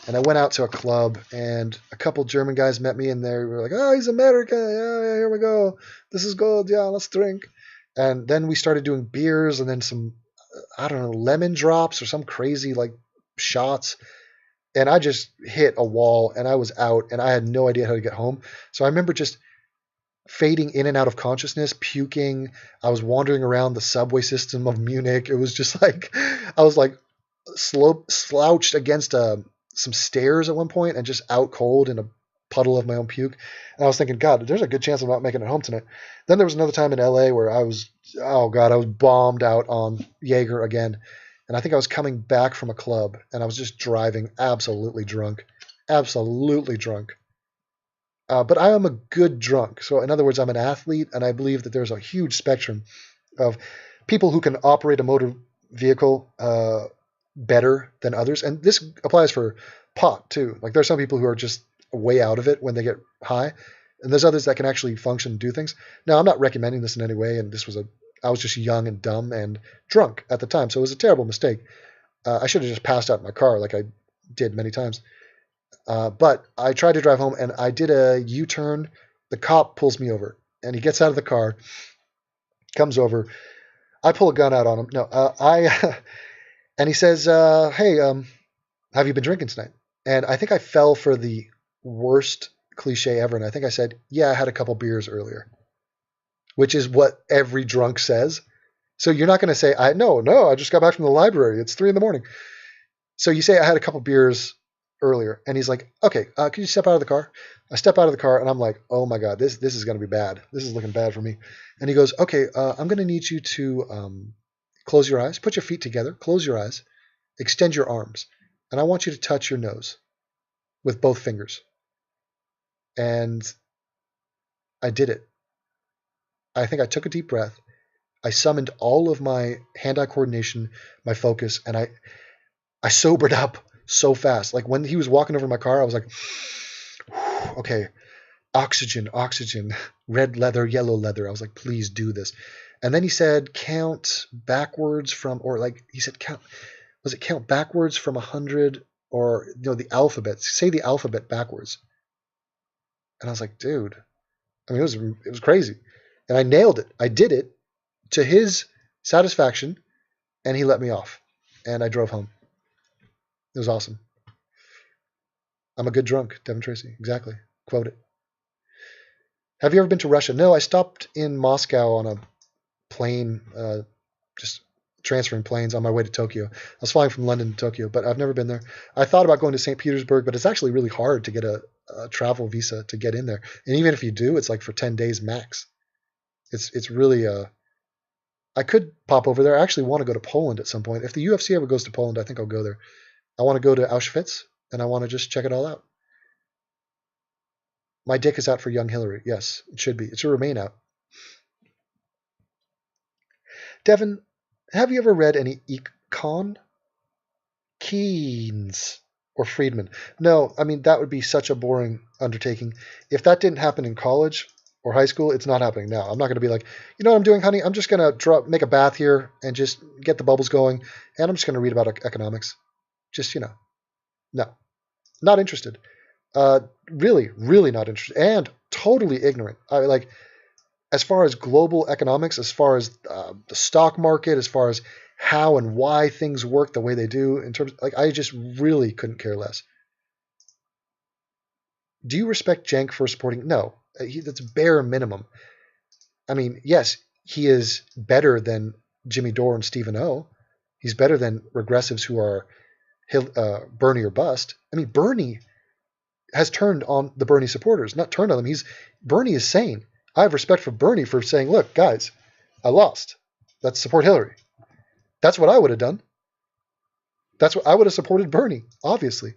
and I went out to a club, and a couple German guys met me, and they were like, "Oh, he's American. Yeah, here we go. This is good. Yeah, let's drink." And then we started doing beers, and then some, I don't know, lemon drops or some crazy like shots. And I just hit a wall, and I was out, and I had no idea how to get home. So I remember just fading in and out of consciousness, puking. I was wandering around the subway system of Munich. It was just like, I was like slouched against some stairs at one point and just out cold in a puddle of my own puke. And I was thinking, God, there's a good chance I'm not making it home tonight. Then there was another time in LA where I was bombed out on Jaeger again. And I think I was coming back from a club, and I was just driving absolutely drunk. Absolutely drunk. But I am a good drunk. So in other words, I'm an athlete, and I believe that there's a huge spectrum of people who can operate a motor vehicle better than others. And this applies for pot too. Like, there's some people who are just way out of it when they get high, and there's others that can actually function and do things. Now, I'm not recommending this in any way, and I was just young and dumb and drunk at the time, so it was a terrible mistake. I should have just passed out in my car like I did many times. But I tried to drive home, and I did a U-turn. The cop pulls me over, and he gets out of the car, comes over. I pull a gun out on him. No, and he says, "Hey, have you been drinking tonight?" And I think I fell for the worst cliche ever, and I think I said, "Yeah, I had a couple beers earlier," which is what every drunk says. So you're not going to say, no, I just got back from the library. It's 3 a.m. So you say, I had a couple beers earlier. And he's like, okay, can you step out of the car? I step out of the car and I'm like, oh my God, this is going to be bad. This is looking bad for me. And he goes, okay, I'm going to need you to close your eyes, put your feet together, close your eyes, extend your arms. And I want you to touch your nose with both fingers. And I did it. I think I took a deep breath. I summoned all of my hand-eye coordination, my focus, and I sobered up so fast. Like when he was walking over my car, I was like, okay, oxygen, oxygen, red leather, yellow leather. I was like, please do this. And then he said, count backwards from, or like he said, count backwards from 100, or the alphabet. Say the alphabet backwards. And I was like, dude, I mean, it was crazy. And I nailed it. I did it to his satisfaction, and he let me off. And I drove home. It was awesome. I'm a good drunk, Devin Tracy. Exactly. Quote it. Have you ever been to Russia? No, I stopped in Moscow on a plane, just transferring planes on my way to Tokyo. I was flying from London to Tokyo, but I've never been there. I thought about going to St. Petersburg, but it's actually really hard to get a travel visa to get in there. And even if you do, it's like for 10 days max. It's really I could pop over there. I actually want to go to Poland at some point. If the UFC ever goes to Poland, I think I'll go there. I want to go to Auschwitz, and I want to just check it all out. My dick is out for young Hillary. Yes, it should be. It should remain out. Devin, have you ever read any econ? Keynes or Friedman? No, I mean, that would be such a boring undertaking. If that didn't happen in college or high school, it's not happening now. I'm not going to be like, you know what I'm doing, honey? I'm just going to make a bath here and just get the bubbles going, and I'm just going to read about economics. Just, no, not interested. Really, really not interested, and totally ignorant. As far as global economics, as far as the stock market, as far as how and why things work the way they do, in terms, I just really couldn't care less. Do you respect Cenk for supporting? No, that's bare minimum. I mean, yes, he is better than Jimmy Dore and Stephen O. He's better than regressives who are Bernie or bust. I mean, Bernie has turned on the Bernie supporters, not turned on them. Bernie is sane. I have respect for Bernie for saying, look, guys, I lost. Let's support Hillary. That's what I would have done. That's what I would have supported Bernie, obviously.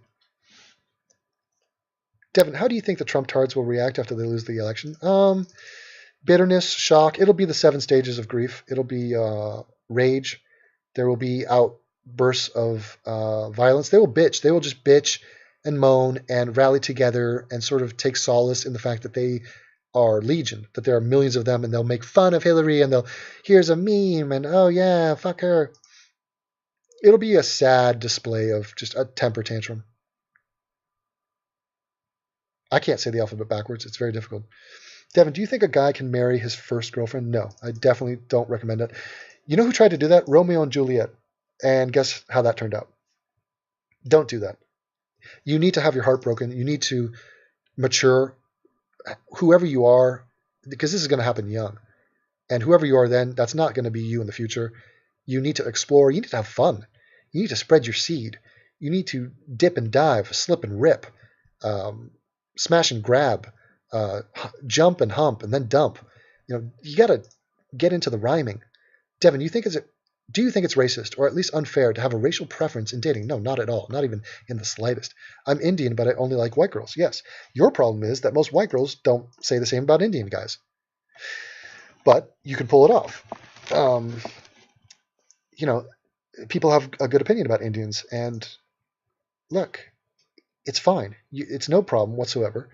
Devin, how do you think the Trump tards will react after they lose the election? Bitterness, shock. It'll be the 7 stages of grief. It'll be rage. There will be outbursts of violence. They will bitch. They will just bitch and moan and rally together and sort of take solace in the fact that they are legion, that there are millions of them, and they'll make fun of Hillary, and here's a meme, and oh yeah, fuck her. It'll be a sad display of just a temper tantrum. I can't say the alphabet backwards. It's very difficult. Devin, do you think a guy can marry his first girlfriend? No, I definitely don't recommend it. You know who tried to do that? Romeo and Juliet. And guess how that turned out? Don't do that. You need to have your heart broken. You need to mature. Whoever you are, because this is going to happen young. And whoever you are then, that's not going to be you in the future. You need to explore. You need to have fun. You need to spread your seed. You need to dip and dive, slip and rip, smash and grab, jump and hump, and then dump. You got to get into the rhyming. Devin, do you think it's racist or at least unfair to have a racial preference in dating? No, not at all. Not even in the slightest. I'm Indian, but I only like white girls. Yes. Your problem is that most white girls don't say the same about Indian guys. But you can pull it off. People have a good opinion about Indians, and look, it's fine. It's no problem whatsoever.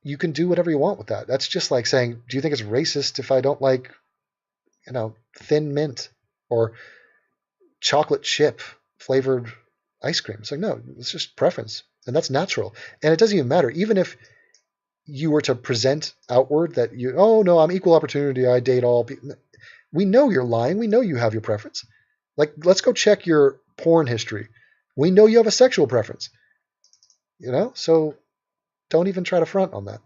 You can do whatever you want with that. That's just like saying, do you think it's racist if I don't like, thin mint or chocolate chip flavored ice cream? It's like, no, it's just preference, and that's natural. And it doesn't even matter. Even if you were to present outward that oh no, I'm equal opportunity, I date all people. We know you're lying. We know you have your preference. Like, let's go check your porn history. We know you have a sexual preference. So don't even try to front on that.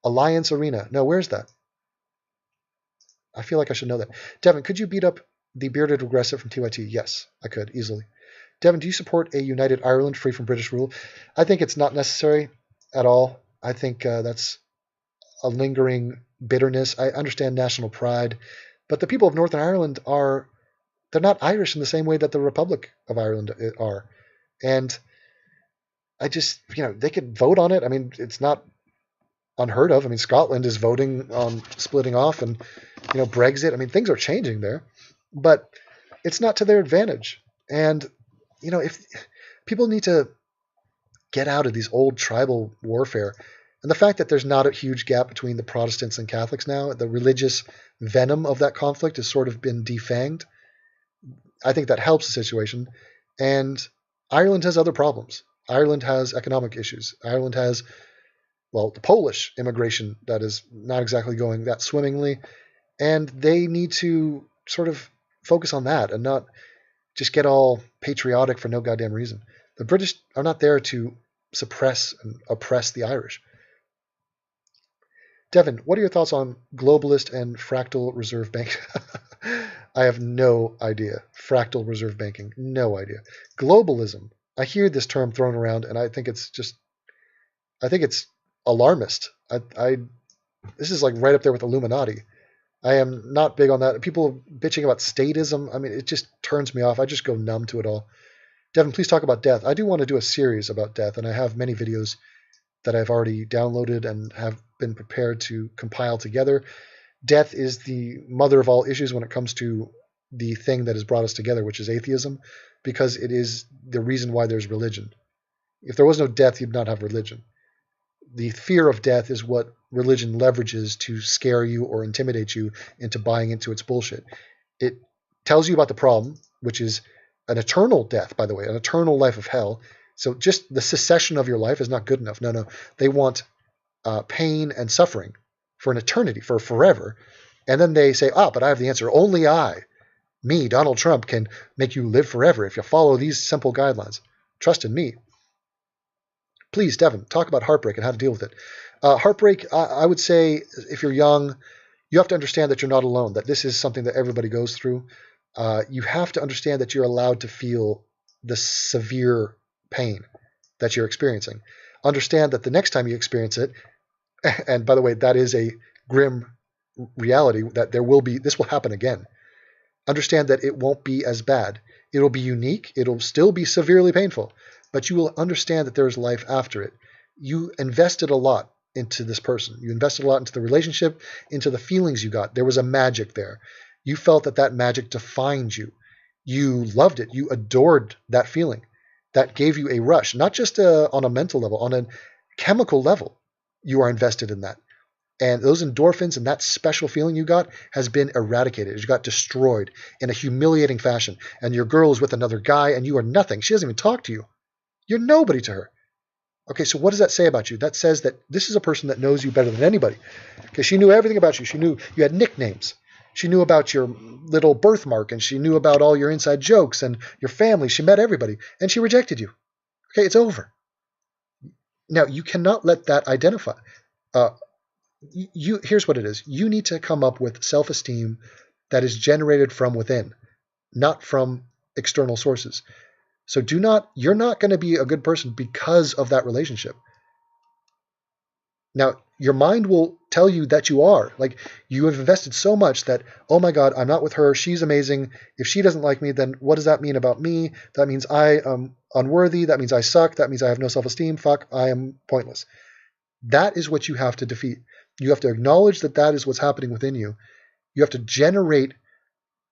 Alliance Arena. No, where's that? I feel like I should know that. Devin, could you beat up the bearded regressive from TYT? Yes, I could, easily. Devin, do you support a united Ireland free from British rule? I think it's not necessary at all. I think that's a lingering bitterness. I understand national pride, but the people of Northern Ireland they're not Irish in the same way that the Republic of Ireland are. And I just, they could vote on it. I mean, it's not unheard of. I mean, Scotland is voting on splitting off and, Brexit. I mean, things are changing there, but it's not to their advantage. And, if people need to get out of these old tribal warfare, and the fact that there's not a huge gap between the Protestants and Catholics now, the religious venom of that conflict has sort of been defanged. I think that helps the situation. And Ireland has other problems. Ireland has economic issues. Ireland has, well, the Polish immigration that is not exactly going that swimmingly. And they need to sort of focus on that and not just get all patriotic for no goddamn reason. The British are not there to suppress and oppress the Irish. Devin, what are your thoughts on globalist and fractal reserve bank? I have no idea. Fractal reserve banking, no idea. Globalism. I hear this term thrown around, and I think it's alarmist. This is like right up there with Illuminati. I am not big on that. People bitching about statism. I mean, it just turns me off. I just go numb to it all. Devin, please talk about death. I do want to do a series about death, and I have many videos that I've already downloaded and have been prepared to compile together. Death is the mother of all issues when it comes to the thing that has brought us together, which is atheism, because it is the reason why there's religion. If there was no death, you'd not have religion. The fear of death is what religion leverages to scare you or intimidate you into buying into its bullshit. It tells you about the problem, which is an eternal death, by the way, an eternal life of hell. So just the cessation of your life is not good enough. No. They want pain and suffering for an eternity, for forever. And then they say, but I have the answer. Only me, Donald Trump, can make you live forever if you follow these simple guidelines. Trust in me. Please, Devin, talk about heartbreak and how to deal with it. Heartbreak, I would say, if you're young, you have to understand that you're not alone, that this is something that everybody goes through. You have to understand that you're allowed to feel the severe pain that you're experiencing. Understand that the next time you experience it, and by the way, that is a grim reality, that this will happen again. Understand that it won't be as bad. It'll be unique. It'll still be severely painful, but you will understand that there is life after it. You invested a lot into this person. You invested a lot into the relationship, into the feelings you got. There was a magic there. You felt that magic defined you. You loved it. You adored that feeling. That gave you a rush, not just on a mental level, on a chemical level. You are invested in that. And those endorphins and that special feeling you got has been eradicated. You got destroyed in a humiliating fashion. And your girl is with another guy and you are nothing. She doesn't even talk to you. You're nobody to her. Okay, so what does that say about you? That says that this is a person that knows you better than anybody. Okay, she knew everything about you. She knew you had nicknames. She knew about your little birthmark, and she knew about all your inside jokes and your family. She met everybody, and she rejected you. Okay, it's over. Now, you cannot let that identify. Here's what it is. You need to come up with self-esteem that is generated from within, not from external sources. So you're not going to be a good person because of that relationship. Now, your mind will tell you that you are. Like, you have invested so much that, oh my God, I'm not with her. She's amazing. If she doesn't like me, then what does that mean about me? That means I am unworthy. That means I suck. That means I have no self-esteem. Fuck, I am pointless. That is what you have to defeat. You have to acknowledge that is what's happening within you. You have to generate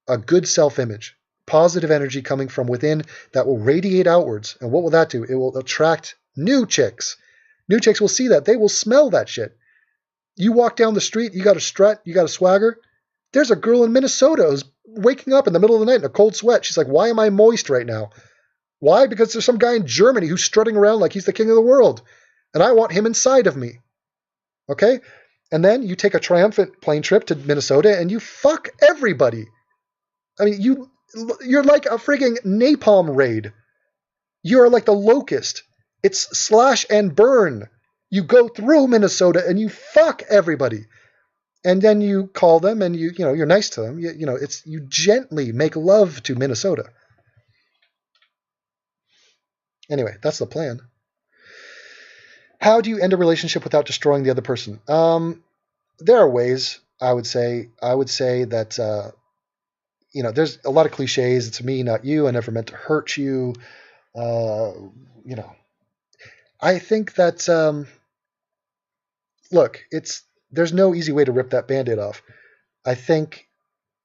a good self-image, positive energy coming from within that will radiate outwards. And what will that do? It will attract new chicks. New chicks will see that. They will smell that shit. You walk down the street, you got a strut, you got a swagger. There's a girl in Minnesota who's waking up in the middle of the night in a cold sweat. She's like, why am I moist right now? Why? Because there's some guy in Germany who's strutting around like he's the king of the world. And I want him inside of me. Okay? And then you take a triumphant plane trip to Minnesota and you fuck everybody. I mean, you're like a frigging napalm raid. You are like the locust. It's slash and burn. You go through Minnesota and you fuck everybody. And then you call them and you're nice to them. You gently make love to Minnesota. Anyway, that's the plan. How do you end a relationship without destroying the other person? There are ways, I would say. I would say that, there's a lot of cliches. It's me, not you. I never meant to hurt you. I think that, look, there's no easy way to rip that Band-Aid off. I think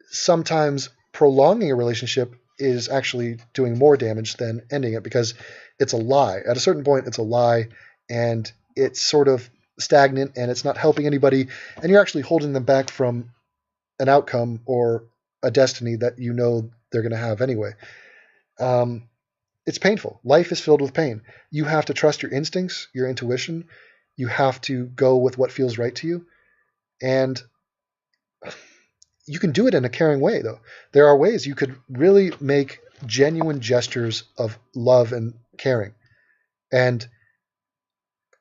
sometimes prolonging a relationship is actually doing more damage than ending it, because it's a lie. At a certain point, it's a lie, and it's sort of stagnant, and it's not helping anybody, and you're actually holding them back from an outcome or a destiny that they're going to have anyway. It's painful. Life is filled with pain. You have to trust your instincts, your intuition. You have to go with what feels right to you. And you can do it in a caring way, though. There are ways you could really make genuine gestures of love and caring. And,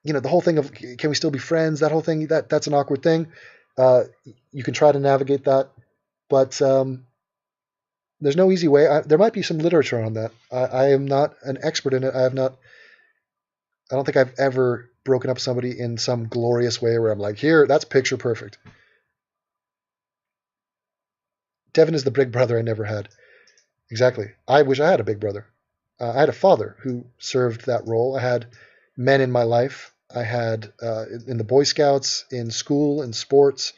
the whole thing of, can we still be friends? That whole thing, that's an awkward thing. You can try to navigate that. But there's no easy way. There might be some literature on that. I am not an expert in it. I don't think I've ever broken up somebody in some glorious way where I'm like, here, that's picture perfect. Devin is the big brother I never had. Exactly. I wish I had a big brother. I had a father who served that role. I had men in my life. I had in the Boy Scouts, in school, in sports.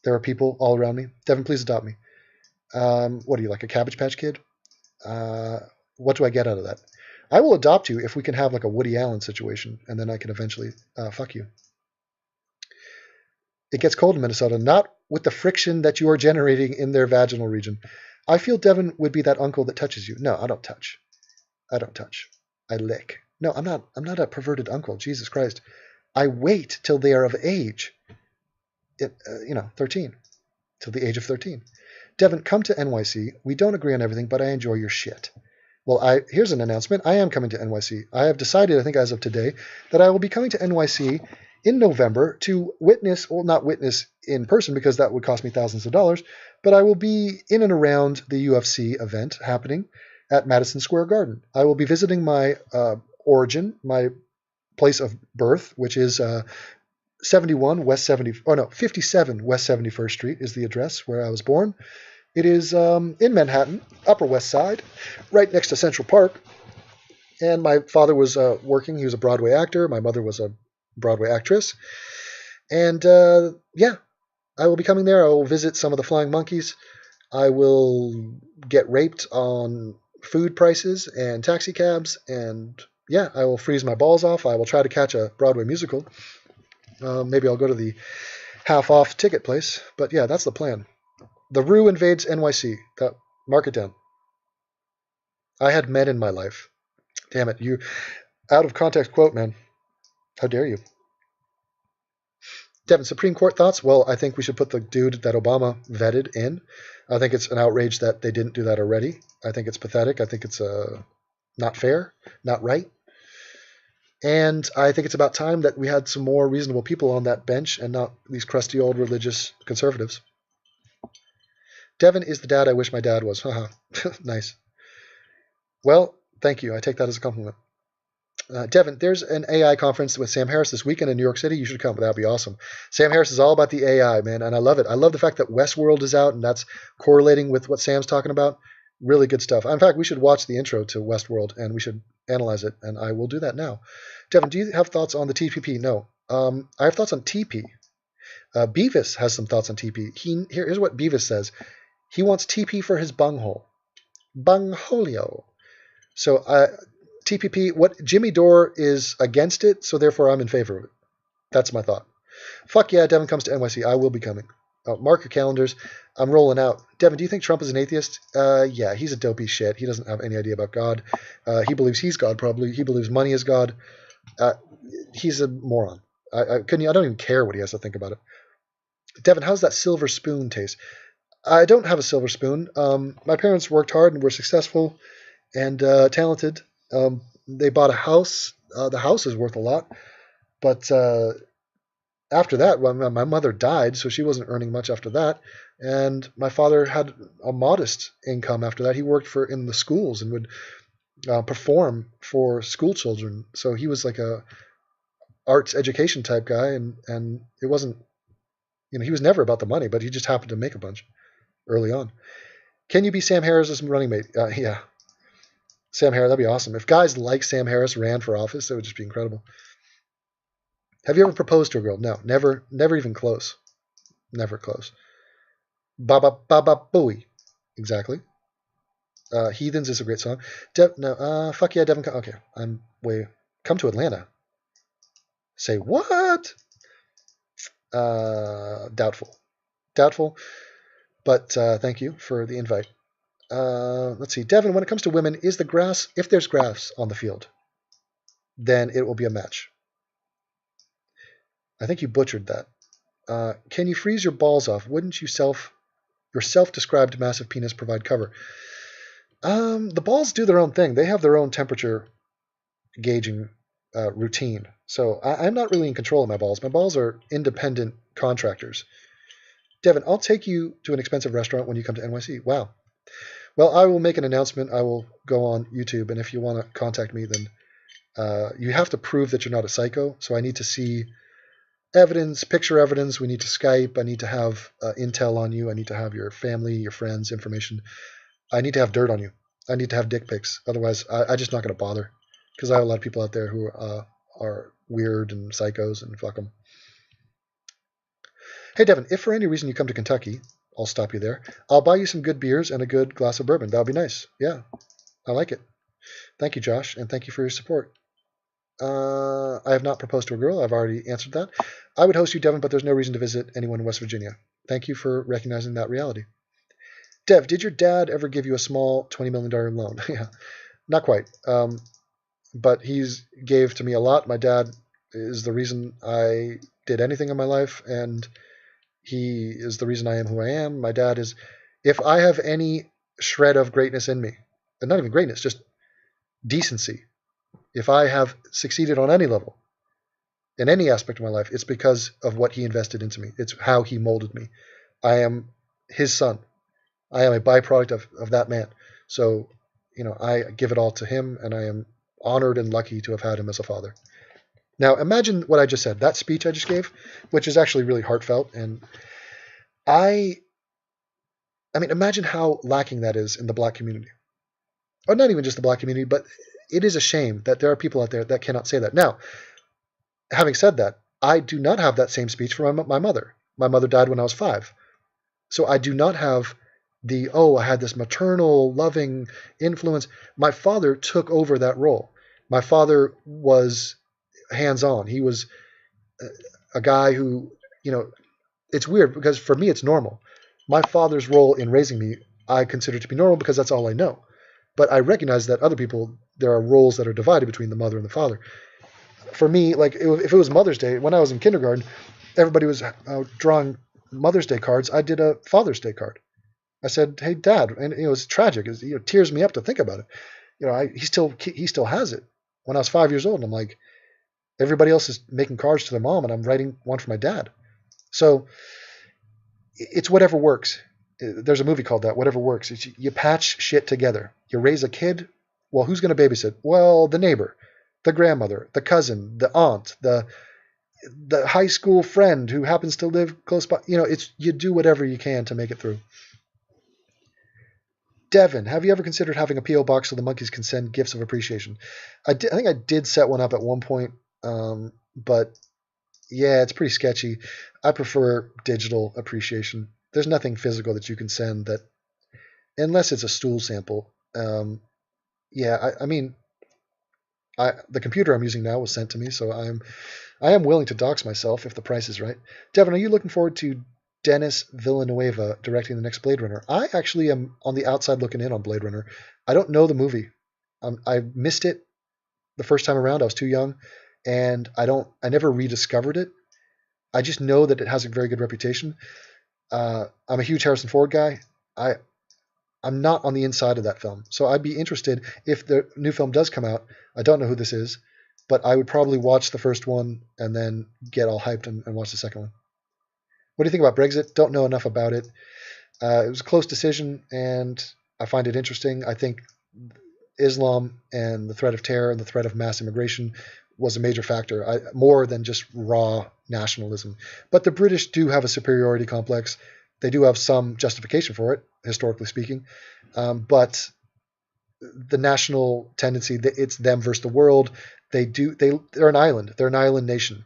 There are people all around me. Devin, please adopt me. What are you, like a Cabbage Patch Kid? What do I get out of that? I will adopt you if we can have like a Woody Allen situation, and then I can eventually fuck you. It gets cold in Minnesota, not with the friction that you are generating in their vaginal region. I feel Devin would be that uncle that touches you. No, I don't touch. I don't touch. I lick. No, I'm not a perverted uncle. Jesus Christ. I wait till they are of age. 13. Till the age of 13. Devin, come to NYC. We don't agree on everything, but I enjoy your shit. Well, here's an announcement. I am coming to NYC. I have decided, I think as of today, that I will be coming to NYC in November to witness, well, not witness in person because that would cost me thousands of dollars, but I will be in and around the UFC event happening at Madison Square Garden. I will be visiting my origin, my place of birth, which is 57 West 71st Street is the address where I was born. It is in Manhattan, Upper West Side, right next to Central Park. And my father was working. He was a Broadway actor. My mother was a Broadway actress. And I will be coming there. I will visit some of the Flying Monkeys. I will get raped on food prices and taxi cabs. And I will freeze my balls off. I will try to catch a Broadway musical. Maybe I'll go to the half-off ticket place. But yeah, that's the plan. The Rue invades NYC. Mark it down. I had men in my life. Damn it, you out of context quote, man. How dare you? Devin, Supreme Court thoughts? Well, I think we should put the dude that Obama vetted in. I think it's an outrage that they didn't do that already. I think it's pathetic. I think it's not fair, not right. And I think it's about time that we had some more reasonable people on that bench and not these crusty old religious conservatives. Devin is the dad I wish my dad was. Haha. Nice. Well, thank you. I take that as a compliment. Devin, there's an AI conference with Sam Harris this weekend in New York City. You should come. That would be awesome. Sam Harris is all about the AI, man, and I love it. I love the fact that Westworld is out, and that's correlating with what Sam's talking about. Really good stuff. In fact, we should watch the intro to Westworld, and we should analyze it, and I will do that now. Devin, do you have thoughts on the TPP? No. I have thoughts on TP. Beavis has some thoughts on TP. Here's what Beavis says. He wants TP for his bunghole. Bungholio. So TPP, what Jimmy Dore is against it, so therefore I'm in favor of it. That's my thought. Fuck yeah, Devin comes to NYC. I will be coming. Mark your calendars. I'm rolling out. Devin, do you think Trump is an atheist? Yeah, he's a dopey shit. He doesn't have any idea about God. He believes he's God, probably. He believes money is God. He's a moron. I don't even care what he has to think about it. Devin, how's that silver spoon taste? I don't have a silver spoon. My parents worked hard and were successful and talented. They bought a house. The house is worth a lot. But after that, well, my mother died, so she wasn't earning much after that. And my father had a modest income after that. He worked in the schools and would perform for school children. So he was like a arts education type guy, and it wasn't, he was never about the money, but he just happened to make a bunch early on. Can you be Sam Harris's running mate? Yeah. Sam Harris, that'd be awesome. If guys like Sam Harris ran for office, it would just be incredible. Have you ever proposed to a girl? No, never even close. Never close. Baba Baba Booey. Exactly. Heathens is a great song. Fuck yeah, Devin. Okay, come to Atlanta. Say what? Doubtful. But thank you for the invite. Let's see. Devin, when it comes to women, if there's grass on the field, then it will be a match. I think you butchered that. Can you freeze your balls off? Wouldn't your self-described massive penis provide cover? The balls do their own thing. They have their own temperature gauging routine. So I'm not really in control of my balls. My balls are independent contractors. Devin, I'll take you to an expensive restaurant when you come to NYC. Wow. Well, I will make an announcement. I will go on YouTube, and if you want to contact me, then you have to prove that you're not a psycho. So I need to see evidence, picture evidence. We need to Skype. I need to have intel on you. I need to have your family, your friends, information. I need to have dirt on you. I need to have dick pics. Otherwise, I'm just not going to bother, because I have a lot of people out there who are weird and psychos, and fuck them. Hey, Devin, if for any reason you come to Kentucky, I'll stop you there. I'll buy you some good beers and a good glass of bourbon. That would be nice. Yeah, I like it. Thank you, Josh, and thank you for your support. I have not proposed to a girl. I've already answered that. I would host you, Devin, but there's no reason to visit anyone in West Virginia. Thank you for recognizing that reality. Dev, did your dad ever give you a small $20 million loan? Yeah, not quite. But he's gave to me a lot. My dad is the reason I did anything in my life, and he is the reason I am who I am. My dad is, if I have any shred of greatness in me, and not even greatness, just decency, if I have succeeded on any level, in any aspect of my life, it's because of what he invested into me. It's how he molded me. I am his son. I am a byproduct of that man. So, I give it all to him, and I am honored and lucky to have had him as a father. Now, imagine what I just said, that speech I just gave, which is actually really heartfelt. And I mean, imagine how lacking that is in the black community. Or not even just the black community, but it is a shame that there are people out there that cannot say that. Now, having said that, I do not have that same speech for my mother. My mother died when I was 5. So I do not have I had this maternal, loving influence. My father took over that role. My father was hands-on. He was a guy who, it's weird because for me it's normal. My father's role in raising me, I consider to be normal because that's all I know. But I recognize that other people, there are roles that are divided between the mother and the father. For me, like if it was Mother's Day, when I was in kindergarten, everybody was drawing Mother's Day cards. I did a Father's Day card. I said, "Hey, Dad," and it was tragic. It tears me up to think about it. He still has it. When I was 5 years old, and I'm like, everybody else is making cards to their mom, and I'm writing one for my dad. So it's whatever works. There's a movie called that, Whatever Works. You patch shit together. You raise a kid. Well, who's going to babysit? Well, the neighbor, the grandmother, the cousin, the aunt, the high school friend who happens to live close by. You do whatever you can to make it through. Devin, have you ever considered having a P.O. box so the monkeys can send gifts of appreciation? I think I did set one up at one point, but yeah, it's pretty sketchy. I prefer digital appreciation. There's nothing physical that you can send that, unless it's a stool sample. The computer I'm using now was sent to me, so I am willing to dox myself if the price is right. Devin, are you looking forward to Denis Villeneuve directing the next Blade Runner? I actually am on the outside looking in on Blade Runner. I don't know the movie. I missed it the first time around. I was too young, and I never rediscovered it. I just know that it has a very good reputation. I'm a huge Harrison Ford guy. I'm not on the inside of that film, so I'd be interested if the new film does come out. I don't know who this is. but I would probably watch the first one and then get all hyped and watch the second one. What do you think about Brexit? Don't know enough about it. It was a close decision, and I find it interesting. I think Islam and the threat of terror and the threat of mass immigration was a major factor, more than just raw nationalism. But the British do have a superiority complex. They do have some justification for it, historically speaking. But the national tendency, it's them versus the world. They're an island. They're an island nation.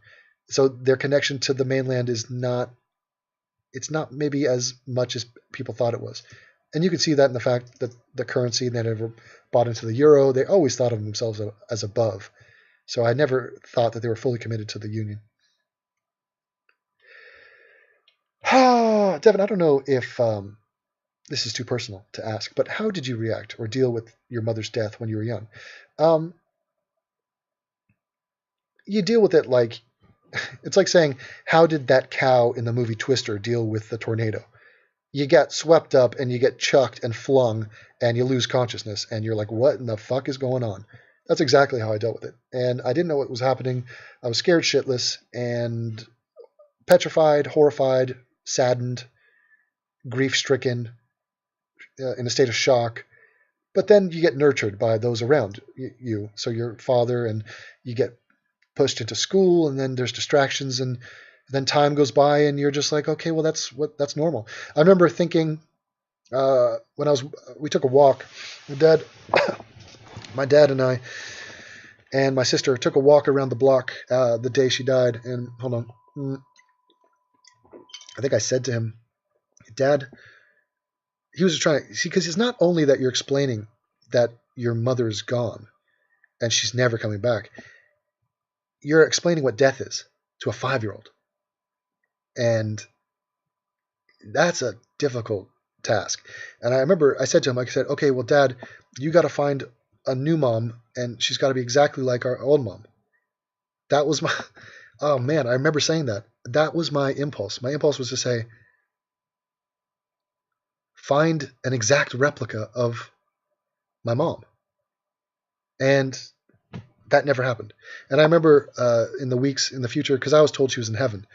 So their connection to the mainland is not, it's not maybe as much as people thought it was. And you can see that in the fact that the currency, they never bought into the euro. They always thought of themselves as above. So I never thought that they were fully committed to the union. Devin, I don't know if this is too personal to ask, but how did you react or deal with your mother's death when you were young? You deal with it like, it's like saying, how did that cow in the movie Twister deal with the tornado? You get swept up and you get chucked and flung and you lose consciousness and you're like, what in the fuck is going on? That's exactly how I dealt with it. And I didn't know what was happening. I was scared shitless and petrified, horrified, saddened, grief-stricken, in a state of shock. But then you get nurtured by those around you. So your father, and you get pushed into school, and then there's distractions, and then time goes by and you're just like, okay, well, that's normal. I remember thinking when we took a walk, my dad and I and my sister took a walk around the block the day she died. And hold on, I think I said to him, Dad, he was trying to see, because it's not only that you're explaining that your mother is gone and she's never coming back, you're explaining what death is to a 5-year-old. And that's a difficult task. And I remember I said to him, I said, okay, well, Dad, you got to find a new mom, and she's got to be exactly like our old mom. That was my, oh man, I remember saying that. That was my impulse. My impulse was to say, find an exact replica of my mom. And that never happened. And I remember in the weeks in the future, because I was told she was in heaven.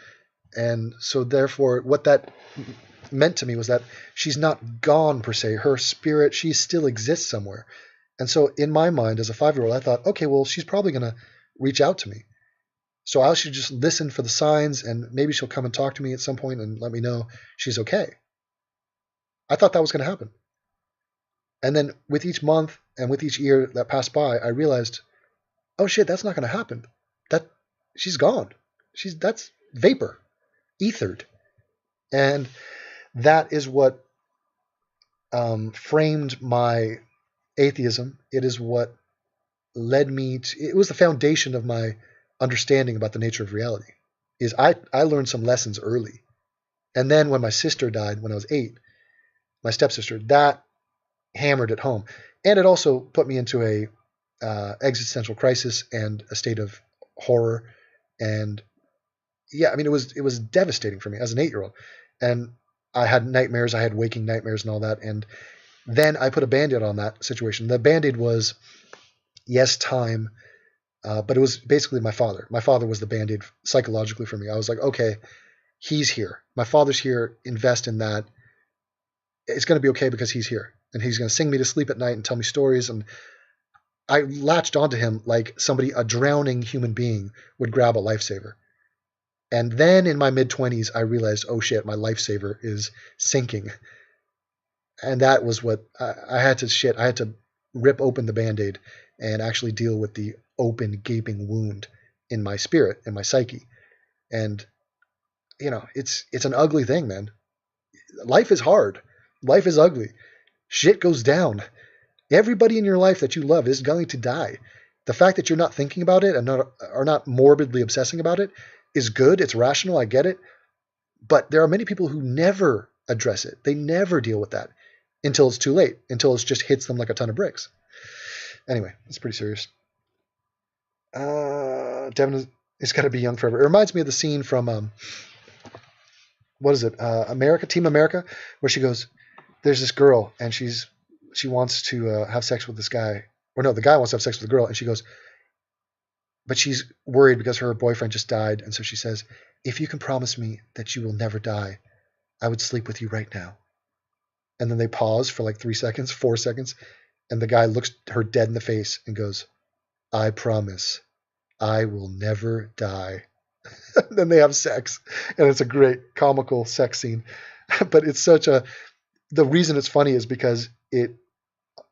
And so therefore, what that meant to me was that she's not gone per se. Her spirit, she still exists somewhere. And so in my mind as a 5-year-old, I thought, okay, well, she's probably going to reach out to me. So I should just listen for the signs, and maybe she'll come and talk to me at some point and let me know she's okay. I thought that was going to happen. And then with each month and with each year that passed by, I realized, oh shit, that's not going to happen. That she's gone. That's vapor, ethered. And that is what framed my atheism. It is what led me to, it was the foundation of my understanding about the nature of reality. Is I learned some lessons early. And then when my sister died when I was 8, my stepsister, that hammered it home. And it also put me into a existential crisis and a state of horror. And yeah, I mean, it was devastating for me as an 8-year-old. And I had nightmares. I had waking nightmares and all that. And then I put a Band-Aid on that situation. The Band-Aid was, yes, time, but it was basically my father. My father was the Band-Aid psychologically for me. I was like, okay, he's here. My father's here. Invest in that. It's going to be okay because he's here. And he's going to sing me to sleep at night and tell me stories. And I latched onto him like a drowning human being would grab a lifesaver. And then in my mid-20s, I realized, oh shit, my lifesaver is sinking. And that was what I had to I had to rip open the Band-Aid and actually deal with the open, gaping wound in my spirit, in my psyche. And, you know, it's an ugly thing, man. Life is hard. Life is ugly. Shit goes down. Everybody in your life that you love is going to die. The fact that you're not thinking about it and are not morbidly obsessing about it is good. It's rational. I get it. But there are many people who never address it. They never deal with that until it's too late, until it just hits them like a ton of bricks. Anyway, it's pretty serious. Devin is going to be young forever. It reminds me of the scene from, what is it? America, Team America, where she goes, there's this girl and she wants to have sex with this guy. Or no, the guy wants to have sex with the girl. And she goes, but she's worried because her boyfriend just died. And so she says, if you can promise me that you will never die, I would sleep with you right now. And then they pause for like 3 seconds, 4 seconds. And the guy looks her dead in the face and goes, I promise I will never die. Then they have sex. And it's a great comical sex scene. But it's the reason it's funny is because it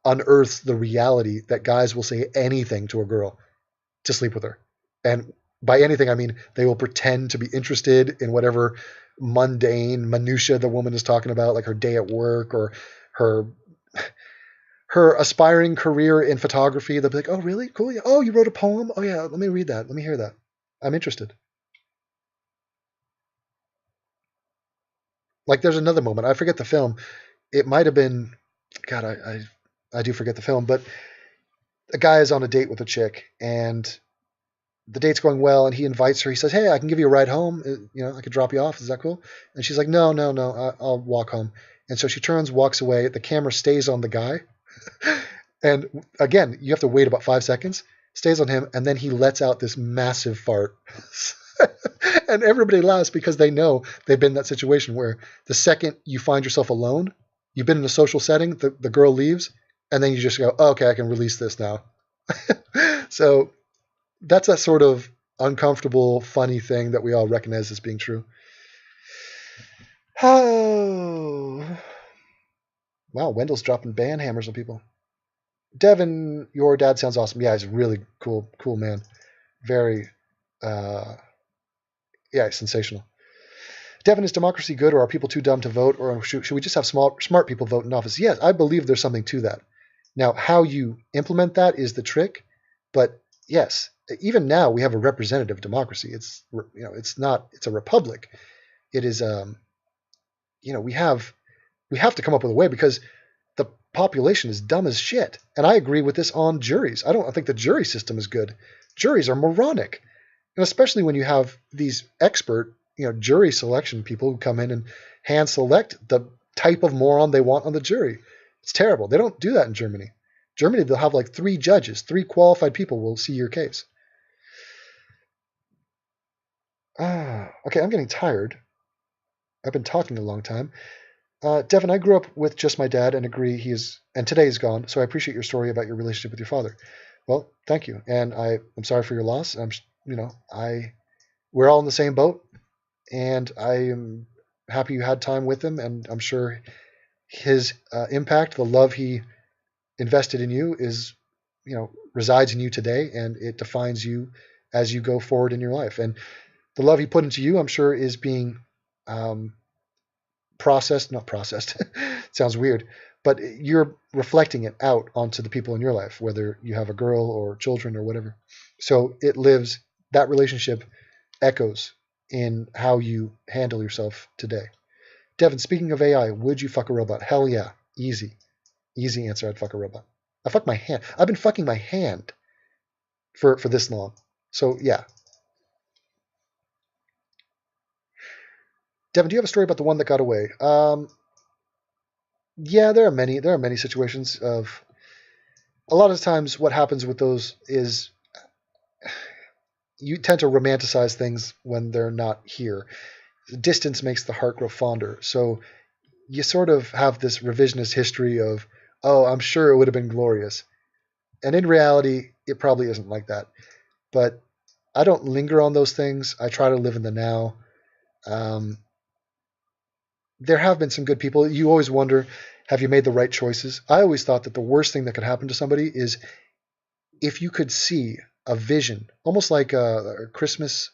unearths the reality that guys will say anything to a girl to sleep with her. And by anything, I mean they will pretend to be interested in whatever mundane minutia the woman is talking about, like her day at work or her aspiring career in photography. They'll be like, oh, really? Cool. Yeah. Oh, you wrote a poem? Oh, yeah. Let me read that. Let me hear that. I'm interested. Like there's another moment. I forget the film. It might have been, God, I do forget the film, but a guy is on a date with a chick and the date's going well and he invites her. He says, hey, I can give you a ride home. I could drop you off. Is that cool? And she's like, no, I'll walk home. And so she turns, walks away. The camera stays on the guy. And again, you have to wait about 5 seconds, stays on him, and then he lets out this massive fart. And everybody laughs because they know they've been in that situation where the second you find yourself alone, you've been in a social setting, the girl leaves, and then you just go, oh, okay, I can release this now. So that's a sort of uncomfortable, funny thing that we all recognize as being true. Oh. Wow, Wendell's dropping band hammers on people. Devin, your dad sounds awesome. Yeah, he's a really cool man. Very, sensational. Devin, is democracy good, or are people too dumb to vote, or should we just have smart people vote in office? Yes, I believe there's something to that. Now, how you implement that is the trick, but yes, even now we have a representative democracy. It's a republic. It is we have to come up with a way because the population is dumb as shit. And I agree with this on juries. I don't think the jury system is good. Juries are moronic. And especially when you have these expert, jury selection people who come in and hand select the type of moron they want on the jury. It's terrible. They don't do that in Germany. Germany, they'll have like 3 judges, 3 qualified people will see your case. Okay, I'm getting tired. I've been talking a long time. Devin, I grew up with just my dad and agree and today he's gone, so I appreciate your story about your relationship with your father. Well, thank you. And I'm sorry for your loss. We're all in the same boat, and I am happy you had time with him, and I'm sure his impact, the love he invested in you is, resides in you today, and it defines you as you go forward in your life. And the love he put into you, I'm sure, is being not processed, sounds weird, but you're reflecting it out onto the people in your life, whether you have a girl or children or whatever. So it lives, that relationship echoes in how you handle yourself today. Devin, speaking of AI, would you fuck a robot? Hell yeah. Easy answer. I'd fuck a robot. I fuck my hand. I've been fucking my hand for this long. So yeah. Devin, do you have a story about the one that got away? Yeah, there are many situations of, a lot of times what happens with those is you tend to romanticize things when they're not here. Distance makes the heart grow fonder. So you sort of have this revisionist history of, oh, I'm sure it would have been glorious. And in reality, it probably isn't like that. But I don't linger on those things. I try to live in the now. There have been some good people. You always wonder, have you made the right choices? I always thought that the worst thing that could happen to somebody is if you could see a vision, almost like a Christmas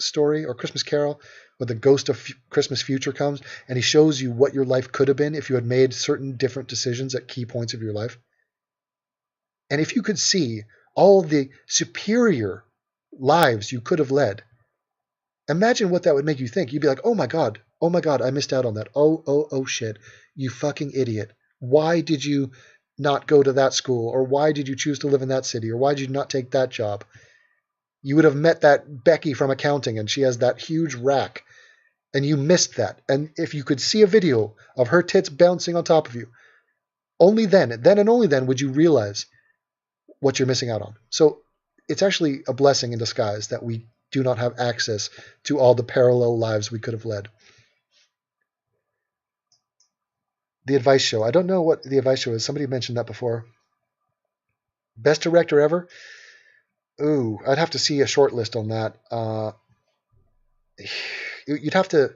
story or Christmas Carol, where the ghost of Christmas future comes and he shows you what your life could have been if you had made certain different decisions at key points of your life. And if you could see all the superior lives you could have led, imagine what that would make you think. You'd be like, oh my God, I missed out on that. Oh shit, you fucking idiot. Why did you not go to that school? Or why did you choose to live in that city? Or why did you not take that job? You would have met that Becky from accounting and she has that huge rack and you missed that. And if you could see a video of her tits bouncing on top of you, only then and only then would you realize what you're missing out on. So it's actually a blessing in disguise that we do not have access to all the parallel lives we could have led. The Advice Show. I don't know what The Advice Show is. Somebody mentioned that before. Best director ever? Ooh, I'd have to see a short list on that. You'd have to.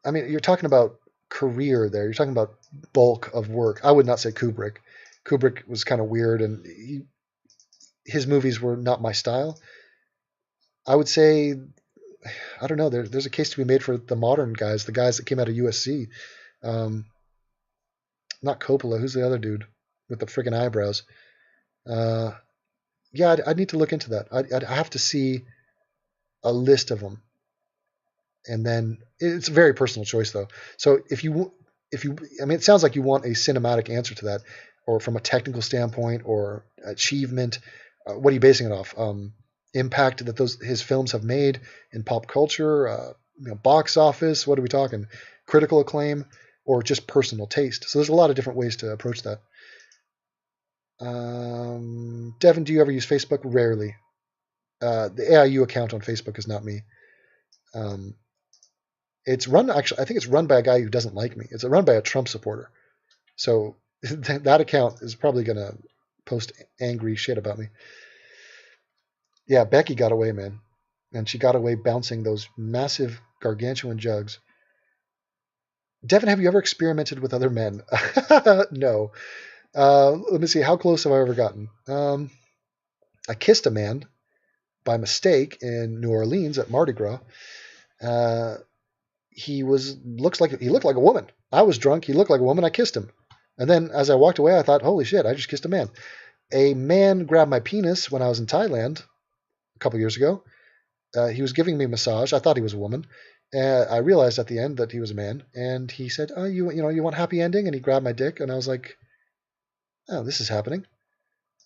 I mean, you're talking about career there. You're talking about bulk of work. I would not say Kubrick. Kubrick was kind of weird, and his movies were not my style. I would say, I don't know. There's a case to be made for the modern guys, the guys that came out of USC. Not Coppola. Who's the other dude with the friggin' eyebrows? Yeah, I'd need to look into that. I'd have to see a list of them, and then it's a very personal choice, though. So if you, I mean, it sounds like you want a cinematic answer to that, or from a technical standpoint, or achievement. What are you basing it off? Impact that his films have made in pop culture, box office. What are we talking? Critical acclaim, or just personal taste. So there's a lot of different ways to approach that. Devin, do you ever use Facebook? Rarely. The AIU account on Facebook is not me. It's run, actually, I think it's run by a guy who doesn't like me. It's run by a Trump supporter. So that account is probably going to post angry shit about me. Yeah, Becky got away, man. And she got away bouncing those massive gargantuan jugs. Devin, have you ever experimented with other men? No. Let me see. How close have I ever gotten? I kissed a man by mistake in New Orleans at Mardi Gras. He looked like a woman. I was drunk. He looked like a woman. I kissed him. And then as I walked away, I thought, holy shit, I just kissed a man. A man grabbed my penis when I was in Thailand a couple years ago. He was giving me a massage. I thought he was a woman. I realized at the end that he was a man. And he said, oh, you want happy ending? And he grabbed my dick. And I was like, oh, this is happening.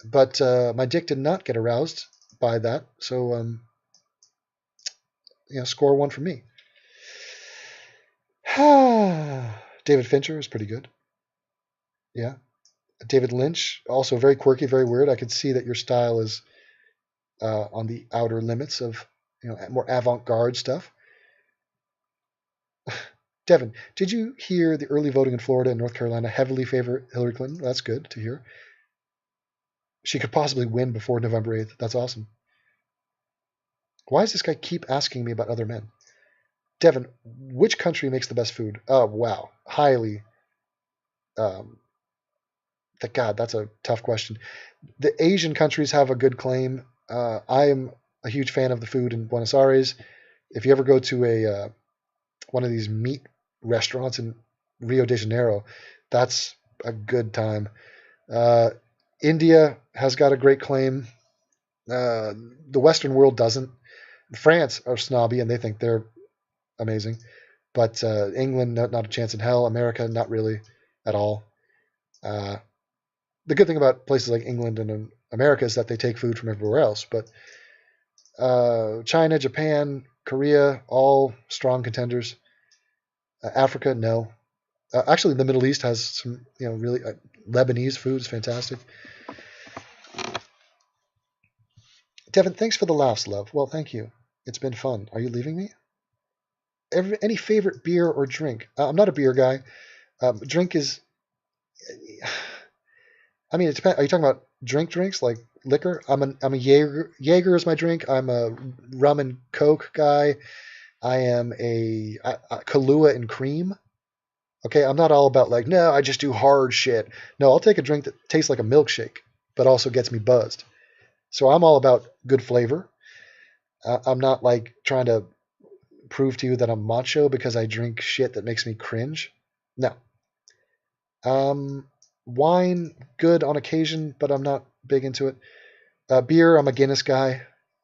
But my dick did not get aroused by that. So, score one for me. David Fincher is pretty good. Yeah. David Lynch, also very quirky, very weird. I could see that your style is on the outer limits of more avant-garde stuff. Devin, did you hear the early voting in Florida and North Carolina heavily favor Hillary Clinton? That's good to hear. She could possibly win before November 8th. That's awesome. Why does this guy keep asking me about other men? Devin, which country makes the best food? Oh, wow. Highly. God, that's a tough question. The Asian countries have a good claim. I am a huge fan of the food in Buenos Aires. If you ever go to one of these meat restaurants in Rio de Janeiro, that's a good time. India has got a great claim. The Western world doesn't. France are snobby and they think they're amazing. But England, not a chance in hell. America, not really at all. The good thing about places like England and America is that they take food from everywhere else. But China, Japan, Korea, all strong contenders. Africa, no. Actually, the Middle East has some, really Lebanese food is fantastic. Devin, thanks for the laughs, love. Well, thank you. It's been fun. Are you leaving me? Any favorite beer or drink? I'm not a beer guy. Drink is. I mean, it depends. Are you talking about drinks like liquor? I'm a Jaeger. Jaeger is my drink. I'm a rum and Coke guy. I am a Kahlua and cream. Okay, I'm not all about no, I just do hard shit. No, I'll take a drink that tastes like a milkshake, but also gets me buzzed. So I'm all about good flavor. I'm not trying to prove to you that I'm macho because I drink shit that makes me cringe. No. Wine, good on occasion, but I'm not big into it. Beer, I'm a Guinness guy.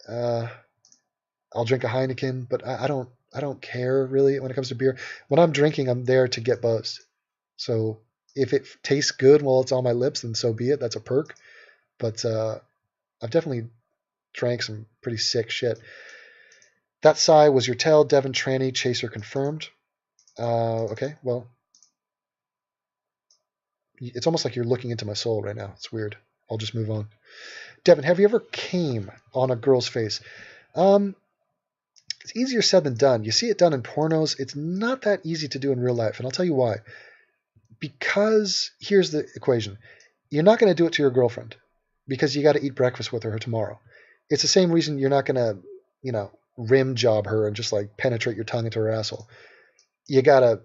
I'll drink a Heineken, but I don't care really when it comes to beer. When I'm drinking, I'm there to get buzzed. So if it tastes good while it's on my lips, then so be it. That's a perk. But I've definitely drank some pretty sick shit. That sigh was your tell. Devin Tranny, Chaser confirmed. Okay, well, it's almost like you're looking into my soul right now. It's weird. I'll just move on. Devin, have you ever came on a girl's face? It's easier said than done. You see it done in pornos. It's not that easy to do in real life, and I'll tell you why. Because here's the equation. You're not going to do it to your girlfriend because you got to eat breakfast with her tomorrow. It's the same reason you're not going to, rim job her and just like penetrate your tongue into her asshole. You got to,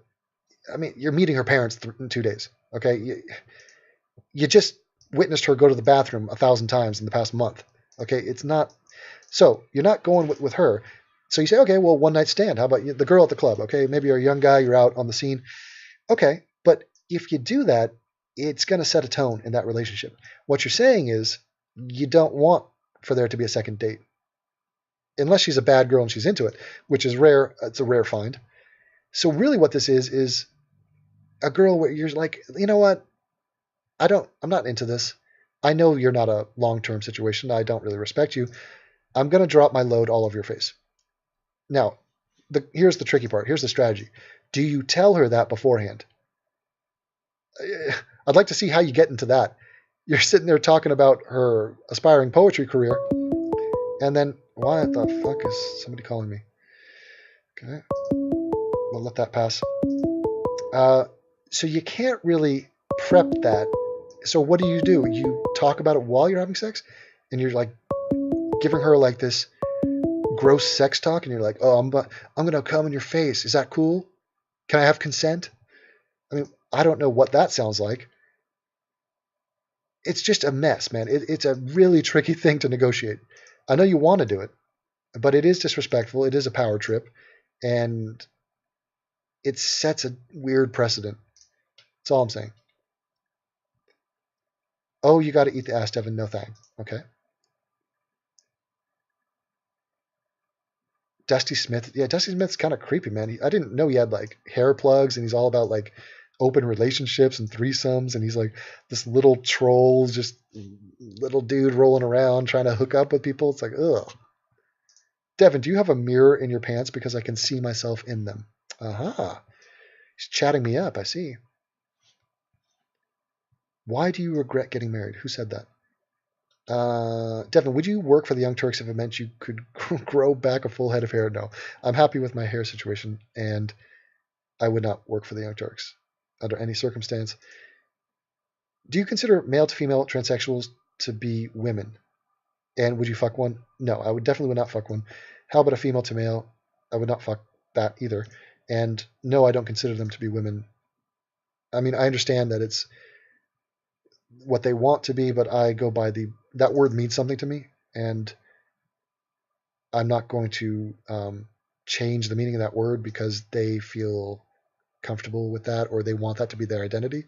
you're meeting her parents in 2 days. Okay. You just witnessed her go to the bathroom 1,000 times in the past month. Okay. It's not, so you're not going with her. So you say, okay, well, one night stand. How about the girl at the club? Okay. Maybe you're a young guy. You're out on the scene. Okay. But if you do that, it's going to set a tone in that relationship. What you're saying is you don't want for there to be a second date. Unless she's a bad girl and she's into it, which is rare. It's a rare find. So really what this is a girl where you're like, you know what? I'm not into this. I know you're not a long-term situation. I don't really respect you. I'm going to drop my load all over your face. Now, here's the tricky part. Here's the strategy. Do you tell her that beforehand? I'd like to see how you get into that. You're sitting there talking about her aspiring poetry career, and then, why the fuck is somebody calling me? Okay. We'll let that pass. So you can't really prep that. So what do? You talk about it while you're having sex, and you're like giving her like this gross sex talk, and you're like, oh, I'm gonna come in your face. Is that cool? Can I have consent? I don't know what that sounds like. It's just a mess, man. It's a really tricky thing to negotiate. I know you want to do it, but it is disrespectful. It is a power trip, and it sets a weird precedent. That's all I'm saying. Oh, you got to eat the ass, Devin. No thang. Okay. Dusty Smith. Yeah, Dusty Smith's kind of creepy, man. I didn't know he had like hair plugs, and he's all about like open relationships and threesomes, and he's like this little troll, just little dude rolling around trying to hook up with people. It's like, ugh. Devin, do you have a mirror in your pants? Because I can see myself in them. Aha. He's chatting me up. I see. Why do you regret getting married? Who said that? Devin, would you work for the Young Turks if it meant you could grow back a full head of hair? No. I'm happy with my hair situation, and I would not work for the Young Turks under any circumstance. Do you consider male to female transsexuals to be women? And would you fuck one? No, I would not fuck one. How about a female to male? I would not fuck that either. And no, I don't consider them to be women. I understand that it's what they want to be, but I go by that word means something to me, and I'm not going to change the meaning of that word because they feel comfortable with that or they want that to be their identity.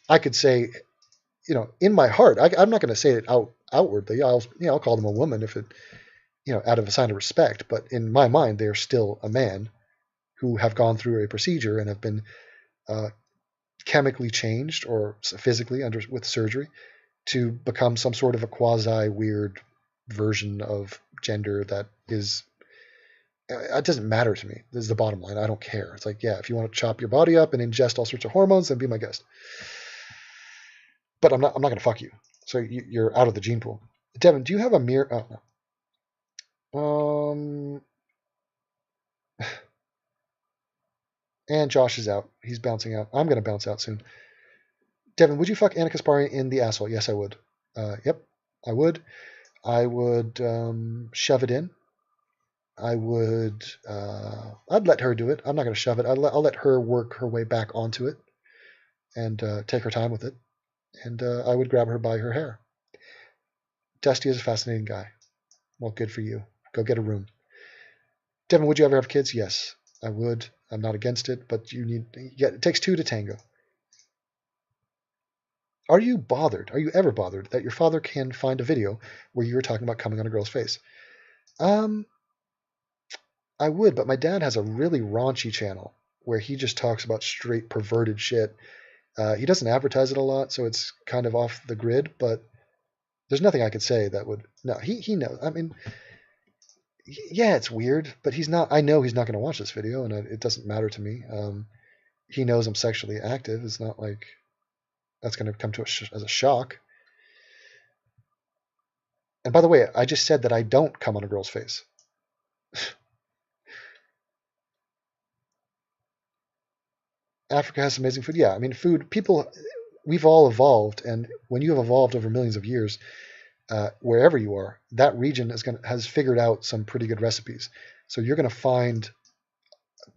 I could say, in my heart, I'm not going to say it outwardly. I'll call them a woman if it, out of a sign of respect. But in my mind, they're still a man who have gone through a procedure and have been chemically changed or physically with surgery to become some sort of a quasi weird version of gender that is. It doesn't matter to me. This is the bottom line. I don't care. It's like, yeah, if you want to chop your body up and ingest all sorts of hormones, then be my guest. But I'm not going to fuck you. So you're out of the gene pool. Devin, do you have a mirror? Oh, no. And Josh is out. He's bouncing out. I'm going to bounce out soon. Devin, would you fuck Anna Kasparian in the asshole? Yes, I would. Yep, I would. I would shove it in. I would. I'd let her do it. I'm not going to shove it. I'll let her work her way back onto it and take her time with it. And I would grab her by her hair. Dusty is a fascinating guy. Well, good for you. Go get a room. Devin, would you ever have kids? Yes, I would. I'm not against it, but it takes two to tango. Are you bothered? Are you ever bothered that your father can find a video where you were talking about coming on a girl's face? I would, but my dad has a really raunchy channel where he just talks about straight perverted shit. He doesn't advertise it a lot, so it's kind of off the grid, but there's nothing I could say that would... No, he knows. Yeah, it's weird, but he's not... I know he's not going to watch this video, and it doesn't matter to me. He knows I'm sexually active. It's not like that's going to come to as a shock. And by the way, I just said that I don't come on a girl's face. Africa has amazing food. Yeah, I mean, food, people, we've all evolved. And when you have evolved over millions of years, wherever you are, that region has figured out some pretty good recipes. So you're going to find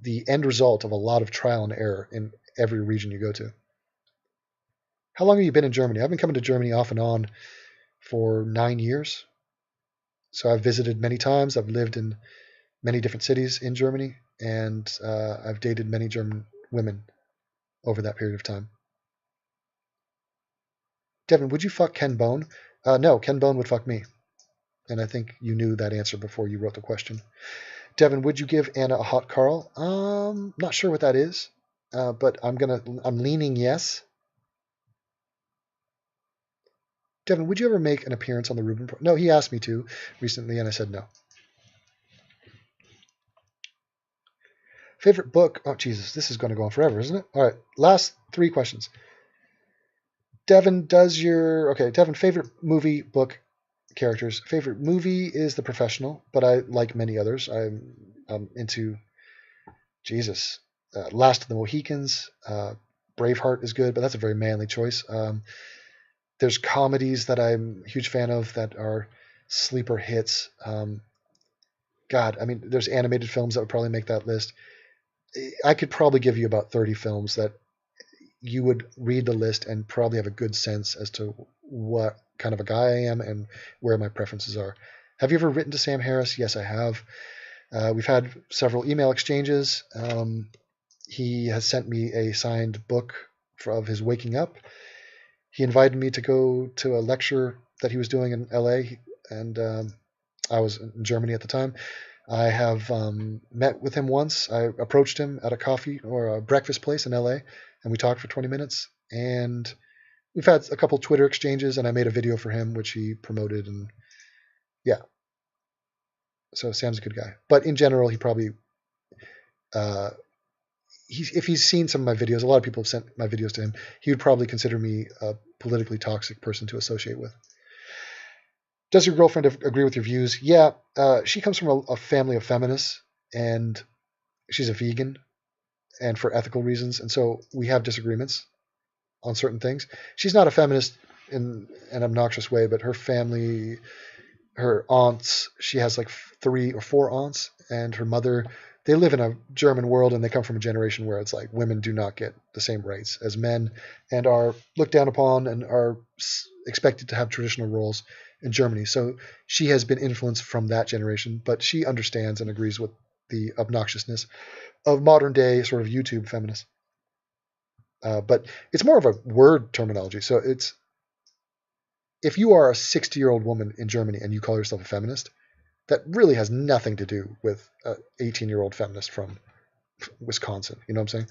the end result of a lot of trial and error in every region you go to. How long have you been in Germany? I've been coming to Germany off and on for 9 years. So I've visited many times. I've lived in many different cities in Germany, and I've dated many German women over that period of time. Devin, would you fuck Ken Bone? No, Ken Bone would fuck me. And I think you knew that answer before you wrote the question. Devin, would you give Anna a hot Carl? Not sure what that is, but I'm leaning yes. Devin, would you ever make an appearance on the Rubin? No, he asked me to recently, and I said no. Favorite book? Oh, Jesus, this is going to go on forever, isn't it? All right, last 3 questions. Devin, Devin, favorite movie, book, characters. Favorite movie is The Professional, but I like many others. I'm into Jesus. Last of the Mohicans. Braveheart is good, but that's a very manly choice. There's comedies that I'm a huge fan of that are sleeper hits. God, I mean, there's animated films that would probably make that list. I could probably give you about 30 films that you would read the list and probably have a good sense as to what kind of a guy I am and where my preferences are. Have you ever written to Sam Harris? Yes, I have. We've had several email exchanges. He has sent me a signed book of his Waking Up. He invited me to go to a lecture that he was doing in LA, and I was in Germany at the time. I have met with him once. I approached him at a coffee or a breakfast place in LA, and we talked for 20 minutes. And we've had a couple Twitter exchanges, and I made a video for him, which he promoted. And yeah, so Sam's a good guy. But in general, he probably, if he's seen some of my videos, a lot of people have sent my videos to him, he would probably consider me a politically toxic person to associate with. Does your girlfriend agree with your views? Yeah, she comes from a family of feminists, and she's a vegan, and for ethical reasons, and so we have disagreements on certain things. She's not a feminist in an obnoxious way, but her family, her aunts, she has like 3 or 4 aunts, and her mother, they live in a German world, and they come from a generation where it's like women do not get the same rights as men and are looked down upon and are expected to have traditional roles in Germany. So she has been influenced from that generation, but she understands and agrees with the obnoxiousness of modern day sort of YouTube feminists. But it's more of a word terminology. So it's, if you are a 60-year-old woman in Germany and you call yourself a feminist, that really has nothing to do with an 18-year-old feminist from Wisconsin. You know what I'm saying?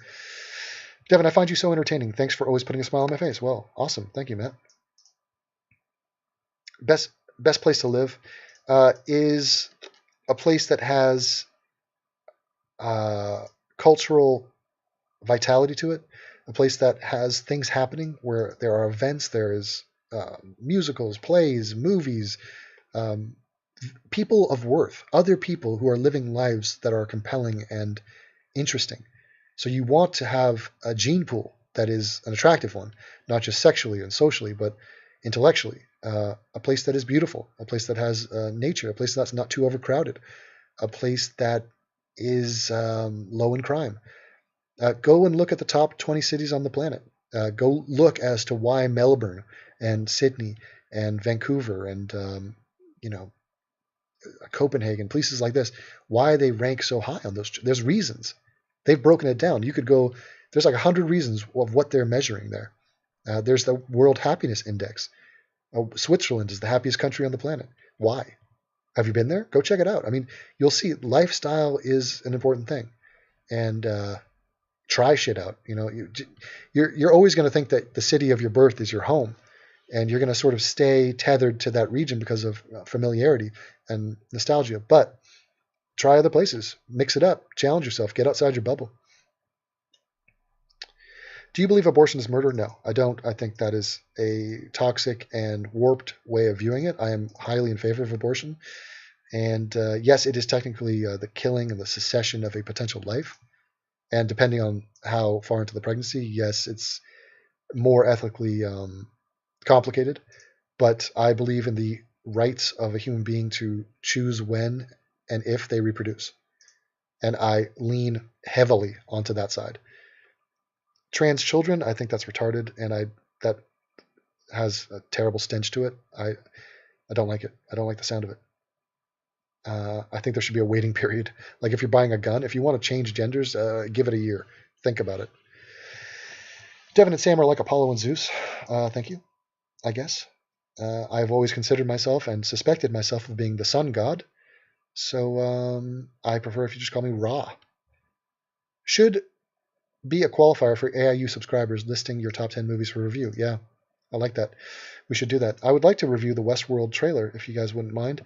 Devin, I find you so entertaining. Thanks for always putting a smile on my face. Well, awesome. Thank you, Matt. Best place to live is a place that has cultural vitality to it, a place that has things happening where there are events, there is musicals, plays, movies, people of worth, other people who are living lives that are compelling and interesting. So you want to have a gene pool that is an attractive one, not just sexually and socially, but intellectually. A place that is beautiful, a place that has nature, a place that's not too overcrowded, a place that is low in crime. Go and look at the top 20 cities on the planet. Go look as to why Melbourne and Sydney and Vancouver and Copenhagen, places like this, why they rank so high on those. There's reasons. They've broken it down. You could go, there's like 100 reasons of what they're measuring there. There's the World Happiness Index. Switzerland is the happiest country on the planet. Why? Have you been there? Go check it out. I mean, you'll see lifestyle is an important thing. And try shit out. You're always going to think that the city of your birth is your home, and you're going to sort of stay tethered to that region because of familiarity and nostalgia. But try other places, mix it up, challenge yourself, get outside your bubble. Do you believe abortion is murder? No, I don't. I think that is a toxic and warped way of viewing it. I am highly in favor of abortion. And yes, it is technically the killing and the cessation of a potential life. And depending on how far into the pregnancy, yes, it's more ethically complicated. But I believe in the rights of a human being to choose when and if they reproduce. And I lean heavily onto that side. Trans children, I think that's retarded, and that has a terrible stench to it. I don't like it. I don't like the sound of it. I think there should be a waiting period. Like if you're buying a gun, if you want to change genders, give it a year. Think about it. Devin and Sam are like Apollo and Zeus. Thank you, I guess. I've always considered myself and suspected myself of being the sun god. So I prefer if you just call me Ra. Should be a qualifier for AIU subscribers listing your top 10 movies for review. Yeah, I like that. We should do that. I would like to review the Westworld trailer, if you guys wouldn't mind.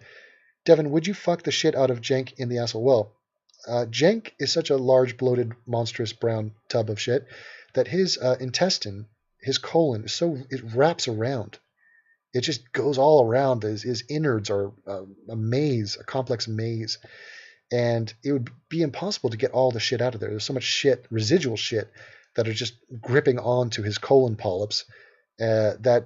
Devin, would you fuck the shit out of Jenk in the asshole? Well, Jenk is such a large, bloated, monstrous brown tub of shit that his intestine, his colon, it wraps around. It just goes all around. His innards are a maze, a complex maze. And it would be impossible to get all the shit out of there. There's so much shit, residual shit, that are just gripping onto his colon polyps that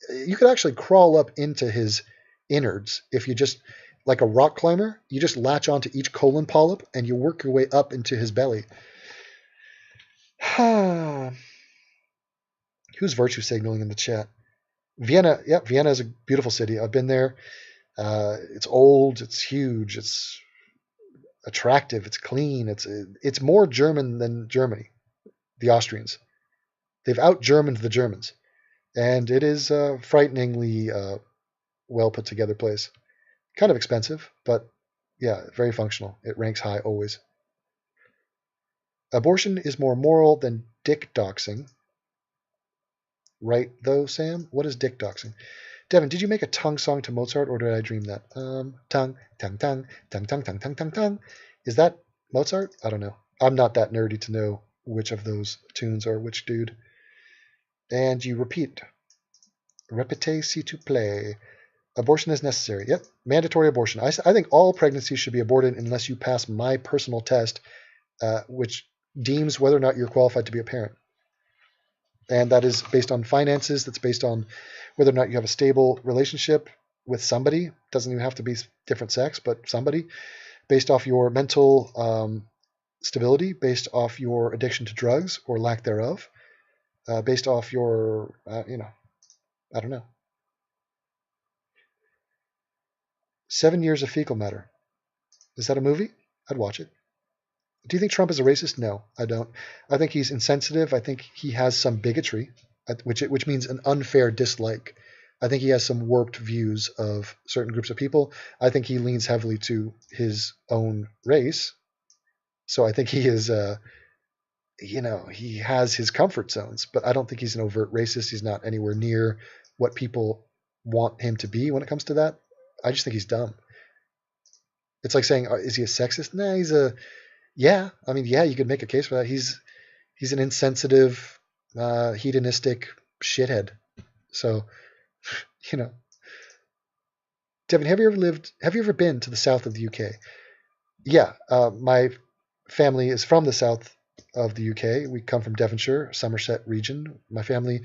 you could actually crawl up into his innards if you just, like a rock climber, you just latch onto each colon polyp and you work your way up into his belly. Who's virtue signaling in the chat? Vienna. Yep, Vienna is a beautiful city. I've been there. It's old. It's huge. It's attractive. It's clean. It's more German than Germany. The Austrians. They've out-Germaned the Germans, and it is a frighteningly well put together place. Kind of expensive, but yeah, very functional. It ranks high always. Abortion is more moral than dick doxing. Right, though, Sam? What is dick doxing? Devin, did you make a tongue song to Mozart, or did I dream that? Tongue, tongue, tongue, tongue, tongue, tongue, tongue, tongue, tongue. Is that Mozart? I don't know. I'm not that nerdy to know which of those tunes are which dude. And you repeat. Repete s'il te plaît. Abortion is necessary. Yep, mandatory abortion. I think all pregnancies should be aborted unless you pass my personal test, which deems whether or not you're qualified to be a parent. And that is based on finances. That's based on whether or not you have a stable relationship with somebody. Doesn't even have to be different sex, but somebody. Based off your mental stability, based off your addiction to drugs or lack thereof, based off your, I don't know. 7 Years of Fecal Matter. Is that a movie? I'd watch it. Do you think Trump is a racist? No, I don't. I think he's insensitive. I think he has some bigotry, which means an unfair dislike. I think he has some warped views of certain groups of people. I think he leans heavily to his own race. So I think he is, he has his comfort zones, but I don't think he's an overt racist. He's not anywhere near what people want him to be when it comes to that. I just think he's dumb. It's like saying, is he a sexist? Nah, yeah. I mean, yeah, you could make a case for that. He's an insensitive, hedonistic shithead. So, Devin, have you ever been to the south of the UK? Yeah, my family is from the south of the UK. We come from Devonshire, Somerset region. My family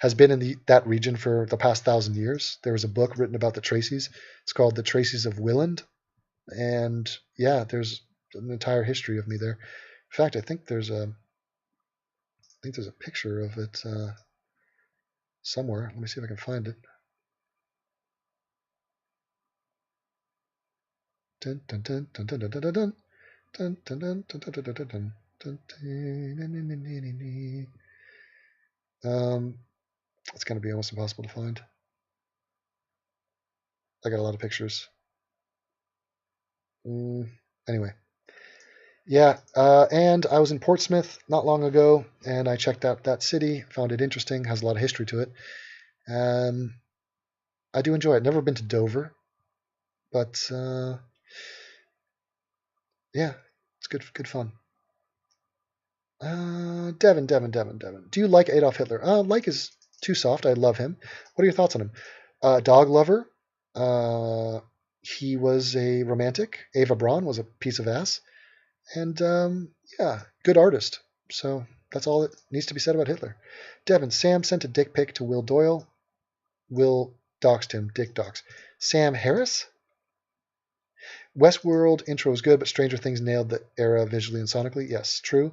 has been in that region for the past 1,000 years. There was a book written about the Tracys. It's called The Tracys of Willand. And yeah, there's an entire history of me there. In fact, I think there's a picture of it somewhere. Let me see if I can find it. Dun, dun, dun, dun, dun, dun, dun, dun, dun, dun, dun, dun, dun, dun, dun, it's going to be almost impossible to find. I got a lot of pictures. Anyway. Yeah, and I was in Portsmouth not long ago, and I checked out that city, found it interesting, has a lot of history to it. I do enjoy it. Never been to Dover, but yeah, it's good fun. Devin. Do you like Adolf Hitler? Like is too soft. I love him. What are your thoughts on him? Dog lover. He was a romantic. Eva Braun was a piece of ass. And yeah, good artist. So that's all that needs to be said about Hitler. Devin, Sam sent a dick pic to Will Doyle. Will doxed him. Dick dox. Sam Harris? Westworld intro is good, but Stranger Things nailed the era visually and sonically. Yes, true.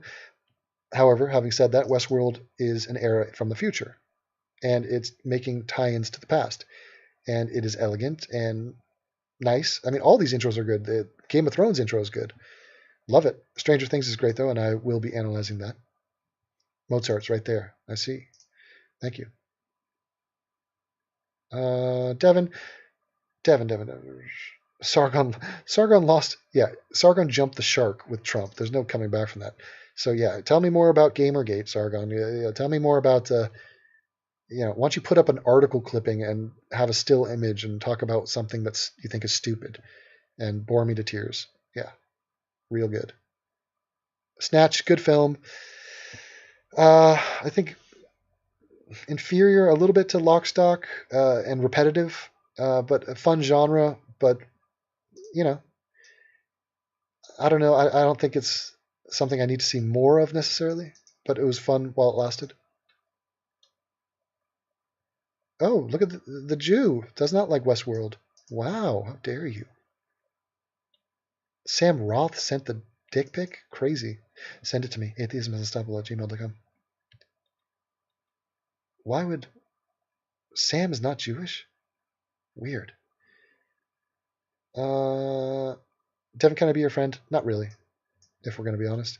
However, having said that, Westworld is an era from the future, and it's making tie-ins to the past, and it is elegant and nice. I mean, all these intros are good. The Game of Thrones intro is good. Love it. Stranger Things is great, though, and I will be analyzing that. Mozart's right there. I see. Thank you. Devin. Sargon lost. Yeah, Sargon jumped the shark with Trump. There's no coming back from that. So yeah, tell me more about Gamergate, Sargon. Yeah, tell me more about. Why don't you put up an article clipping and have a still image and talk about something that's you think is stupid and bore me to tears. Yeah, real good. Snatch, good film. I think inferior a little bit to Lock, Stock and repetitive, but a fun genre. But I don't know. I don't think it's something I need to see more of necessarily. But it was fun while it lasted. Oh, look at the Jew. Does not like Westworld. Wow, how dare you? Sam Roth sent the dick pic? Crazy. Send it to me. atheism.gmail.com. Why would... Sam is not Jewish? Weird. Devin, can I be your friend? Not really, if we're going to be honest.